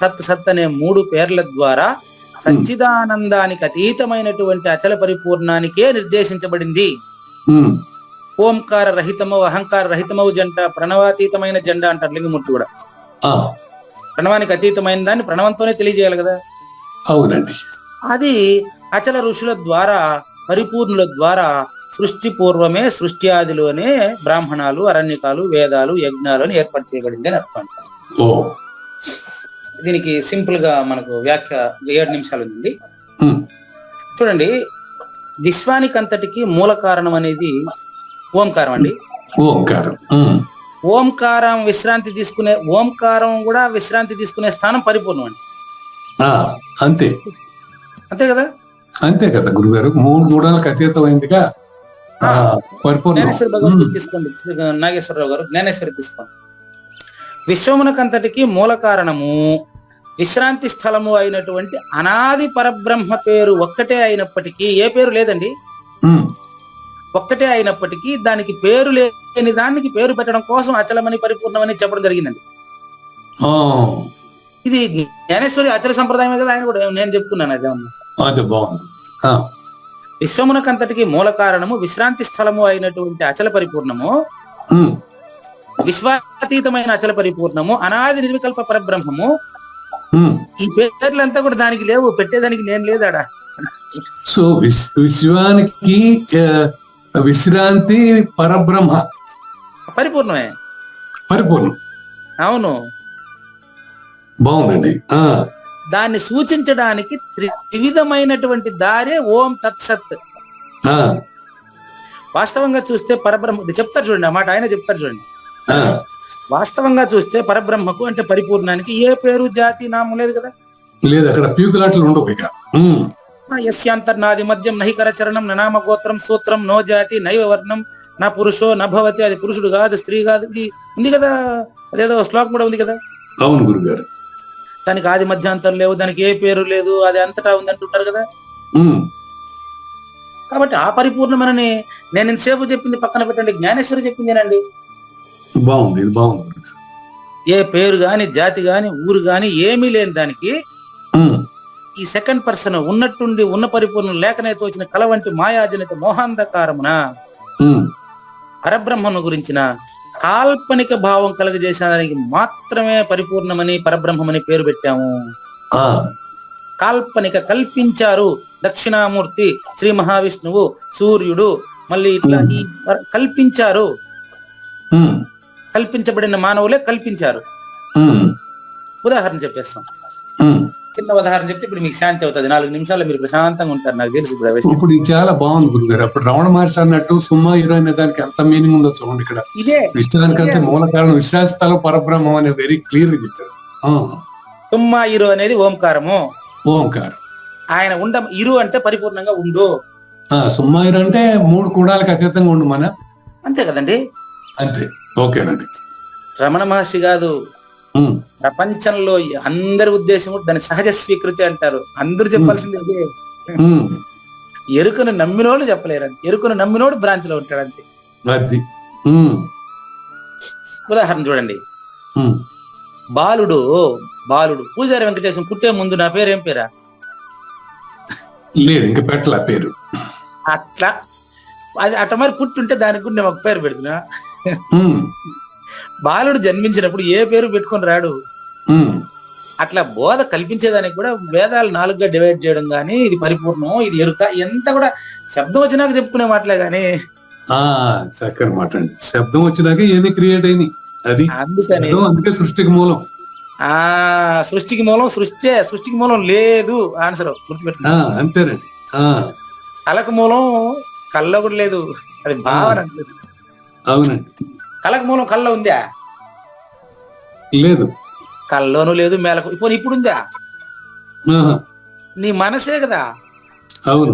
తత్ సత్ అనే 3 పేర్ల ద్వారా సచ్చిదానందానికి అతీతమైనటువంటి అచల పరిపూర్ణానికే నిర్దేశించబడింది. ఓంకార రహితమవు అహంకార రహితమవు జంట, ప్రణవాతీతమైన జెండ అంటారు లింగమూర్తి కూడా. ప్రణవానికి అతీతమైన దాన్ని ప్రణవంతోనే తెలియజేయాలి కదా. అవునండి. అది అచల ఋషుల ద్వారా, పరిపూర్ణుల ద్వారా సృష్టి పూర్వమే సృష్టి ఆదిలోనే బ్రాహ్మణాలు, అరణ్యకాలు, వేదాలు, యజ్ఞాలు అని ఏర్పాటు చేయబడింది అని అర్థం. దీనికి సింపుల్ గా మనకు వ్యాఖ్య 7 నిమిషాలు ఉంది. చూడండి, విశ్వానికి అంతటికి మూల కారణం అనేది ఓంకారం అండి. ఓంకారం విశ్రాంతి తీసుకునే, ఓంకారం కూడా విశ్రాంతి తీసుకునే స్థానం పరిపూర్ణం అండి. అంతే అంతే కదా. అంతే కదా గురుగారు. 3 గుణాలకు అతీతమైందిగా జ్ఞానేశ్వరి భగవద్గీత తీసుకోండి, నాగేశ్వరరావు గారు జ్ఞానేశ్వరి తీసుకోండి. విశ్వమునకంతటికి మూల కారణము విశ్రాంతి స్థలము అయినటువంటి అనాది పరబ్రహ్మ పేరు ఒక్కటే అయినప్పటికీ, ఏ పేరు లేదండి, ఒక్కటే అయినప్పటికీ దానికి పేరు లేని దానికి పేరు పెట్టడం కోసం అచలమని పరిపూర్ణమని చెప్పడం జరిగిందండి. ఇది జ్ఞానేశ్వరి అచల సంప్రదాయమే కదా. ఆయన కూడా నేను చెప్తున్నాను అదే. విశ్వమునకంతటికి మూల కారణము విశ్రాంతి స్థలము అయినటువంటి అచల పరిపూర్ణము, విశ్వాతీతమైన అచల పరిపూర్ణము, అనాది నిర్వికల్ప పరబ్రహ్మము. ఈ పేర్లంతా కూడా దానికి లేవు, పెట్టేదానికి నేను లేదాడా. సో విశ్వానికి విశ్రాంతి పరబ్రహ్మ పరిపూర్ణమే, పరిపూర్ణం. అవును, బాగుందండి. దాన్ని సూచించడానికి త్రివిధమైనటువంటి దారే ఓం తత్సత్. వాస్తవంగా చూస్తే పరబ్రహ్మ చెప్తారు చూడండి, ఆ మాట ఆయన చెప్తారు చూడండి. వాస్తవంగా చూస్తే పరబ్రహ్మకు అంటే పరిపూర్ణానికి ఏ పేరు జాతి నామం లేదు కదా. లేదు, అక్కడ పీకులాట్లు ఉండవు. ఇక యస్యాంతర్నాది మధ్యం నహికర చరణం నామ గోత్రం సూత్రం నో జాతి నైవ వర్ణం నా పురుషో నభవతి. అది పురుషుడు కాదు, స్త్రీ కాదు. ఇది ఉంది కదా, అదేదో శ్లోకం కూడా ఉంది కదా. అవును గురుగారు. దానికి ఆది మధ్యాంతం లేవు, దానికి ఏ పేరు లేదు, అది అంతటా ఉంది అంటుంటారు కదా. కాబట్టి ఆ పరిపూర్ణమని నేను ఇంతసేపు చెప్పింది పక్కన పెట్టండి, జ్ఞానేశ్వరి చెప్పిందేనండి. బాగుంది, ఇది బాగుంది. ఏ పేరు గాని, జాతి గాని, ఊరు గాని ఏమీ లేని దానికి ఈ సెకండ్ పర్సన్ ఉన్నట్టుండి ఉన్న పరిపూర్ణం లేకనే తోచిన కల వంటి మాయాజనిత మోహాంధకారమున పరబ్రహ్మను గురించిన కాల్పనిక భావం కలగజేసేదానికి మాత్రమే పరిపూర్ణమని పరబ్రహ్మమని పేరు పెట్టాము. కాల్పనిక కల్పించారు దక్షిణామూర్తి, శ్రీ మహావిష్ణువు, సూర్యుడు, మళ్ళీ ఇట్లా ఈ కల్పించారు. కల్పించబడిన మానవులే కల్పించారు. ఉదాహరణ చెప్పేస్తాం, చిన్న ఉదాహరణ చెప్తే ఇప్పుడు మీకు శాంతి అవుతుంది. 4 నిమిషాలు మీరు ప్రశాంతంగా ఉంటారు, నాకు తెలుసు. ఇప్పుడు చాలా బాగుంది గురుగారు. అప్పుడు రమణ మహర్షి అన్నట్టు సుమ్మా హీరో అనే దానికి ఎంత మీనింగ్ ఉందో చూడండి. ఇక్కడ ఇదే విశ్రాంతికంటే మూల కారణం విశ్రాంతిలో పరబ్రహ్మం అని వెరీ క్లియర్ గా చెప్పారు. సుమ్మా హీరో అనేది ఓంకారము. ఓంకారం ఆయన ఇరు అంటే పరిపూర్ణంగా ఉండు. సుమ్మా హీరో అంటే 3 గుణాలకు అతీతంగా ఉండు మన. అంతే కదండి, అంతే. ఓకేనండి. రమణ మహర్షి కాదు, ప్రపంచంలో అందరి ఉద్దేశం దాని సహజ స్వీకృతి అంటారు. అందరూ చెప్పాల్సింది ఎరుకను నమ్మినోడు చెప్పలేరండి. ఎరుకను నమ్మినోడు భ్రాంతిలో ఉంటాడు, అంతే. ఉదాహరణ చూడండి, బాలుడు పూజారి వెంకటేశం పుట్టే ముందు నా పేరు ఏం పేరా? లేదు, ఇంకా పెట్టలే పేరు. అట్లా అది అట్ట మరి పుట్టుంటే దానికి కూడా నేను ఒక పేరు పెడుతున్నా. బాలుడు జన్మించినప్పుడు ఏ పేరు పెట్టుకొని రాడు. అట్లా బోధ కల్పించేదానికి కూడా వేదాలు 4గా డివైడ్ చేయడం గానీ, ఇది పరిపూర్ణం, ఇది ఎరుక, ఎంత కూడా శబ్దం వచ్చినాక చెప్పుకునే మాటలే గానీ. చక్కని మాట అండి. శబ్దం వచ్చినాక ఏది క్రియేట్ అయింది అది. అందుకని అందుకే సృష్టికి మూలం. సృష్టికి మూలం సృష్టికి మూలం లేదు. ఆన్సర్ గుర్తుపెట్టు. అంతేనండి. కళకు మూలం కళ్ళ కూడా లేదు, అది భావన. అవునండి. కళకు మూలం కళ్ళ ఉందా? లేదు. కళ్ళలోనూ లేదు, మేలకు ఇప్పుడు ఉందా? నీ మనసే కదా. అవును.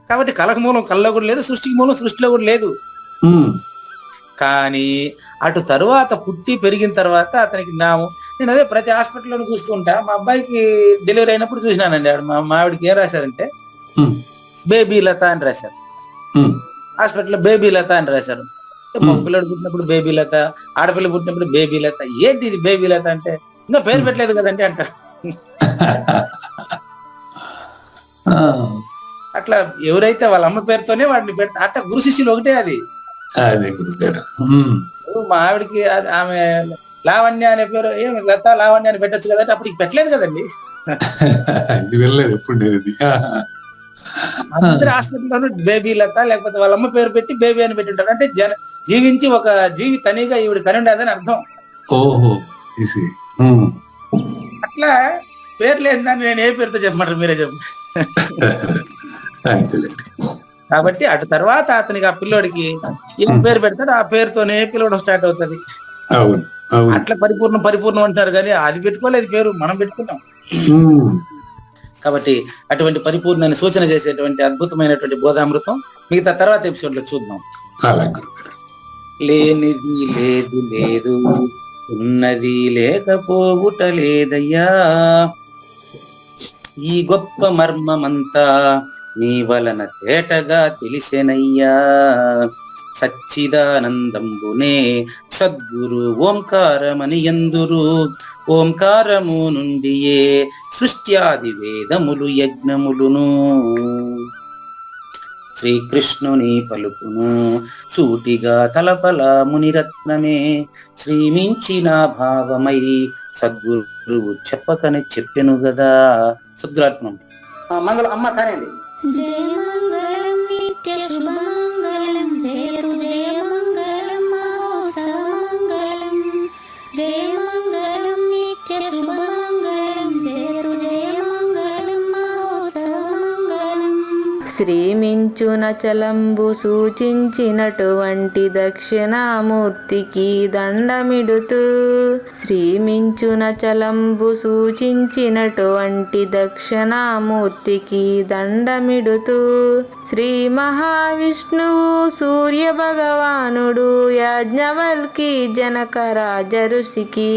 కాబట్టి కళకు మూలం కళ్ళలో కూడా లేదు, సృష్టికి మూలం సృష్టిలో కూడా లేదు. కానీ అటు తరువాత పుట్టి పెరిగిన తర్వాత అతనికి నేను అదే ప్రతి హాస్పిటల్లోనూ చూస్తూ ఉంటా. మా అబ్బాయికి డెలివరీ అయినప్పుడు చూసినానండి. మా ఆవిడకి ఏం రాశారంటే బేబీ లత అని రాశారు. హాస్పిటల్లో బేబీ లత అని రాశారు. మగ పిల్లడు పుట్టినప్పుడు బేబీ లత, ఆడపిల్ల పుట్టినప్పుడు బేబీ లత. ఏంటి ఇది బేబీ లత అంటే? ఇంకా పేరు పెట్టలేదు కదండి అంట. అట్లా ఎవరైతే వాళ్ళ అమ్మ పేరుతోనే వాడిని పెడతా అట్లా గురు శిష్యులు ఒకటే. అది మా ఆవిడికి ఆమె లావణ్య అనే పేరు, ఏమి లత లావణ్య అని పెట్టచ్చు కదంటే అప్పుడు పెట్టలేదు కదండి. అందరి హాస్పిటల్లో బేబీ లత లేకపోతే వాళ్ళ అమ్మ పేరు పెట్టి బేబీ అని పెట్టి ఉంటారు. అంటే జీవించి ఒక జీవి తనిగా ఈవిడ కని ఉండేదని అర్థం. అట్లా పేరు లేదని నేను ఏ పేరుతో చెప్పమంటారు, మీరే చెప్పండి. కాబట్టి అటు తర్వాత అతనికి ఆ పిల్లోడికి ఏం పేరు పెడతాడు ఆ పేరుతోనే పిలవడం స్టార్ట్ అవుతుంది. అట్లా పరిపూర్ణం అంటారు కానీ అది పెట్టుకోలేదు పేరు, మనం పెట్టుకున్నాం. కాబట్టి అటువంటి పరిపూర్ణాన్ని సూచన చేసేటువంటి అద్భుతమైనటువంటి బోధామృతం మిగతా తర్వాత ఎపిసోడ్ లో చూద్దాం. లేనిది లేదు లేదు, ఉన్నది లేకపోవుట లేదయ్యా, ఈ గొప్ప మర్మమంతా నీ వలన తేటగా తెలిసెనయ్యా, సచ్చిదానందంబునే సద్గురు ఓంకారమని ఎందురు, ఓంకారము నుండియే సృష్ట్యాది వేదములు యజ్ఞములును, శ్రీకృష్ణుని పలుకును సూటిగా తలపల మునిరత్నమే, శ్రీమించిన భావమై సద్గురువు చెప్పకని చెప్పెను గదా. సద్గురాత్మం మంగళం అమ్మ కానండి. జయ మంగళం నిత్య శుభమంగళం, జయతు జయ మంగళం మహోత్సవ మంగళం, జయ మంగళం నిత్య శుభమంగళం, జయతు జయ మంగళం మహోత్సవ మంగళం. శ్రీమించున చలంబు సూచించినటువంటి దక్షిణామూర్తికి దండమిడుతూ, శ్రీమించున చలంబు సూచించినటువంటి దక్షిణామూర్తికి దండమిడుతూ, శ్రీ మహావిష్ణువు సూర్య భగవానుడు యాజ్ఞవల్కి జనక రాజ ఋషికి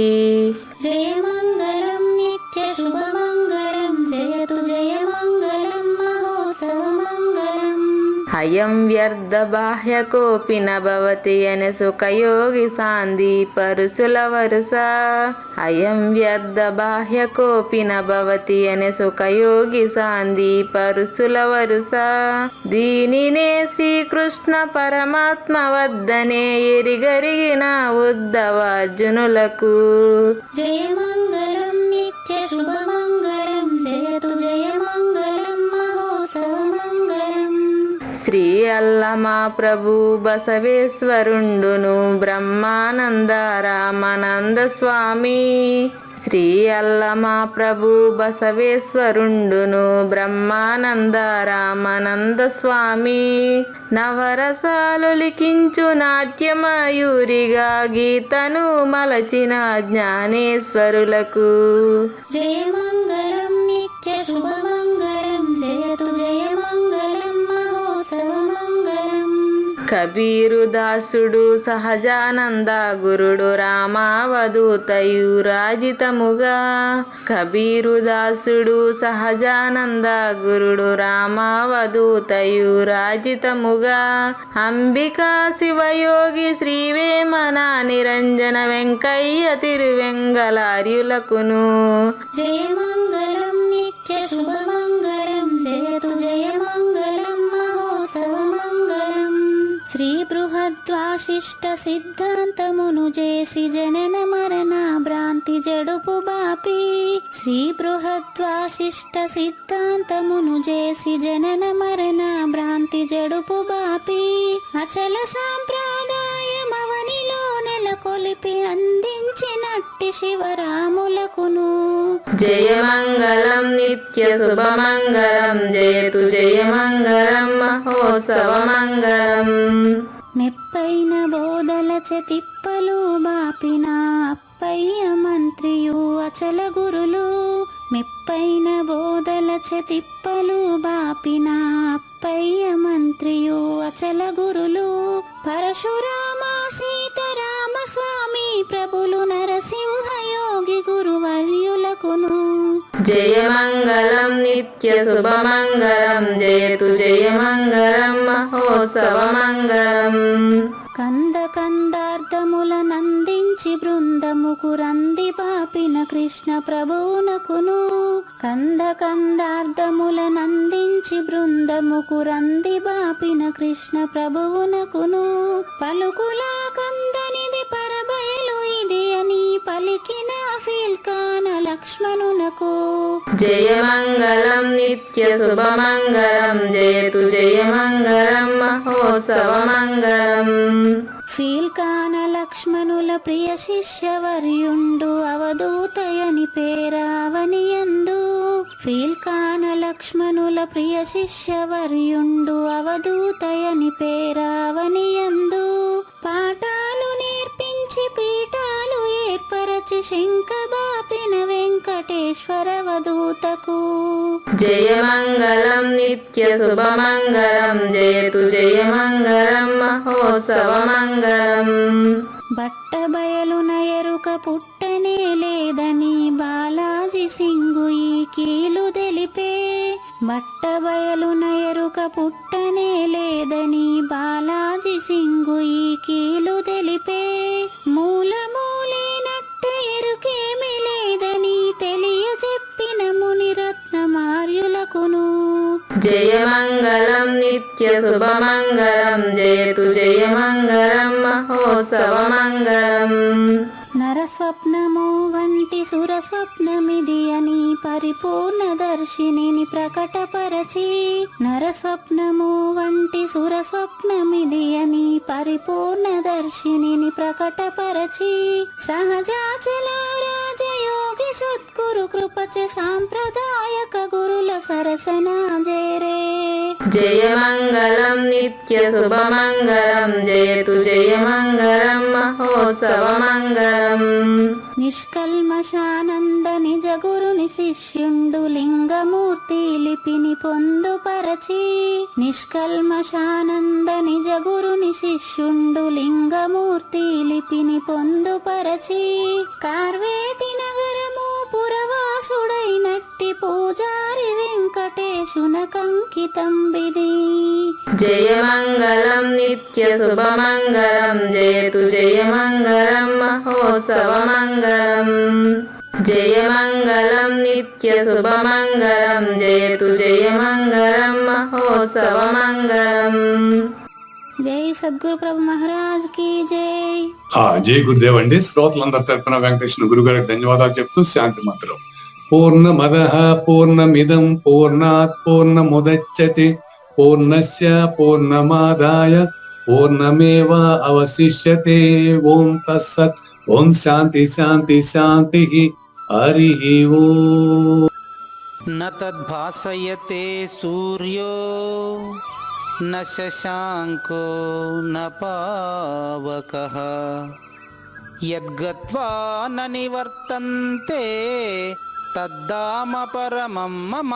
జయ మంగళం నిత్య శుభమంగళం, జయతు జయ మంగళం మహోత్సవ మంగళం. అయం వ్యర్థ బాహ్య కోపి నభవతి అనే సుఖయోగి సాంది పరుసుల వరుస, అయం వ్యర్థ బాహ్య కోపి నభవతి అనే సుఖయోగి సాంది పరుసుల వరుస, దీనినే శ్రీకృష్ణ పరమాత్మ వద్దనే ఎరిగరిగిన ఉద్ధవార్జునులకు జయ మంగళం నిత్య శుభమంగళం, జయతు జయ మంగళం మహోత్సవ మంగళం. శ్రీ అల్లమా ప్రభు బసవేశ్వరుండును బ్రహ్మానంద రామానంద స్వామి, శ్రీ అల్లమా ప్రభు బసవేశ్వరుండును బ్రహ్మానంద రామానంద స్వామి, నవరసాలు లిఖించు నాట్యమయూరిగా గీతను మలచిన జ్ఞానేశ్వరులకు జయ మంగళం నిత్య శుభమంగళం, జయతు జయ మంగళం మహోత్సవ మంగళం. కబీరు దాసుడు సహజానంద గురుడు రామావధూతయురాజితముగా, కబీరు దాసుడు సహజానంద గురుడు రామావధూతయురాజితముగా, అంబికా శివయోగి శ్రీవేమన నిరంజన వెంకయ్య తిరువెంగళార్యులకును జయ మంగళం నిత్య శుభమంగళం, జయతు జయ మంగళం మహోత్సవ మంగళం. శ్రీ బృహద్వాశిష్ట సిద్ధాంతమును చేసి జనన మరణ భ్రాంతి జడుపు బాపి, శ్రీ బృహద్వాశిష్ట సిద్ధాంతమును చేసి జనన మరణ భ్రాంతి జడుపు బాపి, అచల సాంప్రదాయమవనిలో నెలకొలిపి అందించినట్టి శివరాములకును జయ మంగళం నిత్య శుభమంగళం, జయతు జయ మంగళం మహోత్సవ మంగళం. మెప్పైన బోధల తిప్పలు బాపిన అప్పయ్య మంత్రియు అచల గురులు, మెప్పైన బోధల తిప్పలు బాపిన అప్పయ్య మంత్రియు అచల గురులు, పరశురామ సీతారామ స్వామి ప్రభులు నరసింహయోగి గురువర్యులకును జయ మంగళం నిత్య శుభమంగళం, జయతు జయ మంగళం మహోత్సవ మంగళం. కంద కందార్థములనందించి బృందముకు రంది బాపిన కృష్ణ ప్రభువునకును కందార్థములనందించి బృందముకు రంది బాపిన కృష్ణ ప్రభువునకును పలుకులా కందనిది పరబయలు ఇది అని పలికిన ఫీల్కాన లక్ష్మణునకు జయమంగళం నిత్య శుభమంగళం జయతు జయమంగళం మహోత్సవమంగళం. ఫీల్కాన లక్ష్మణుల ప్రియ శిష్యవర్యుండు అవధూతయని పేరావనియందు ఫీల్కాన లక్ష్మణుల ప్రియ శిష్యవర్యుండు అవధూతయని పేరావనియందు పాఠాలు నేర్పించి పీఠాలు ఏర్పరచి శంఖబాపిన వెంకటేశ్వర అవధూతకు జయమంగళం నిత్య శుభమంగళం జయతు జయమంగళం మహోత్సవమంగళం. బట్టబయలున ఎరుక పుట్టనే లేదని బాలాజీ సింగు ఈ కీలు తెలిపే బట్టబయలున ఎరుక పుట్టనే లేదని బాలాజీ సింగు ఈ కీలు తెలిపే మూలమూలేనట్టు ఎరుకేమి లేదని తెలియజెప్పిన మునిరత్నమార్యులకును జయమంగళం నిత్య శుభమంగళం జయతు జయమంగళం మహోత్సవమంగళం. నరస్వప్నము వంటి సురస్వప్నమిది అని పరిపూర్ణ దర్శినిని ప్రకటపరచి నరస్వప్నము వంటి సురస్వప్నమిది అని పరిపూర్ణ దర్శినిని ప్రకటపరచి సహజాచల రాజయోగి సద్గురు కృపచ సాంప్రదాయక గురుల సరసనాజేరే జయమంగళం నిత్య శుభమంగళం జయతు జయమంగళం మహోత్సవమంగళం. నిష్కల్మషానంద నిజ గురుని శిష్యుండు లింగమూర్తి లిపిని పొందుపరచి నిష్కల్మషానంద నిజ గురుని శిష్యుండు లింగమూర్తి లిపిని పొందుపరచి కార్వేటి నగరము పురవాసుడైనట్టి పూజారి వెంకటేశునకంకితం బిది జయమంగళం నిత్య శుభమంగళం జయతు జయమంగళం మహోత్సవమంగళం. జయమంగళం నిత్య శుభమంగళం జయతు జయమంగళం మహోత్సవమంగళం. జై సద్గురు ప్రభు మహారాజ్ కి జై. జై గురుదేవ్ అండి. శ్రోతలందరి తరపున వెంకటేశ్వర గురువు గారికి ధన్యవాదాలు చెప్తూ శాంతి మంత్రం. పూర్ణమదః పూర్ణమిదం పూర్ణాత్ పూర్ణముదచ్యతే పూర్ణస్య పూర్ణమాదాయ పూర్ణమేవా అవశిష్యతే. ఓం తత్సత్. ఓం శాంతి శాంతి శాంతి. హరి ఓం. న తద్భాసయతే సూర్యో న శశాంకో న పావకః యద్గత్వా న నివర్తంతే తద్ధామ పరమం మమ.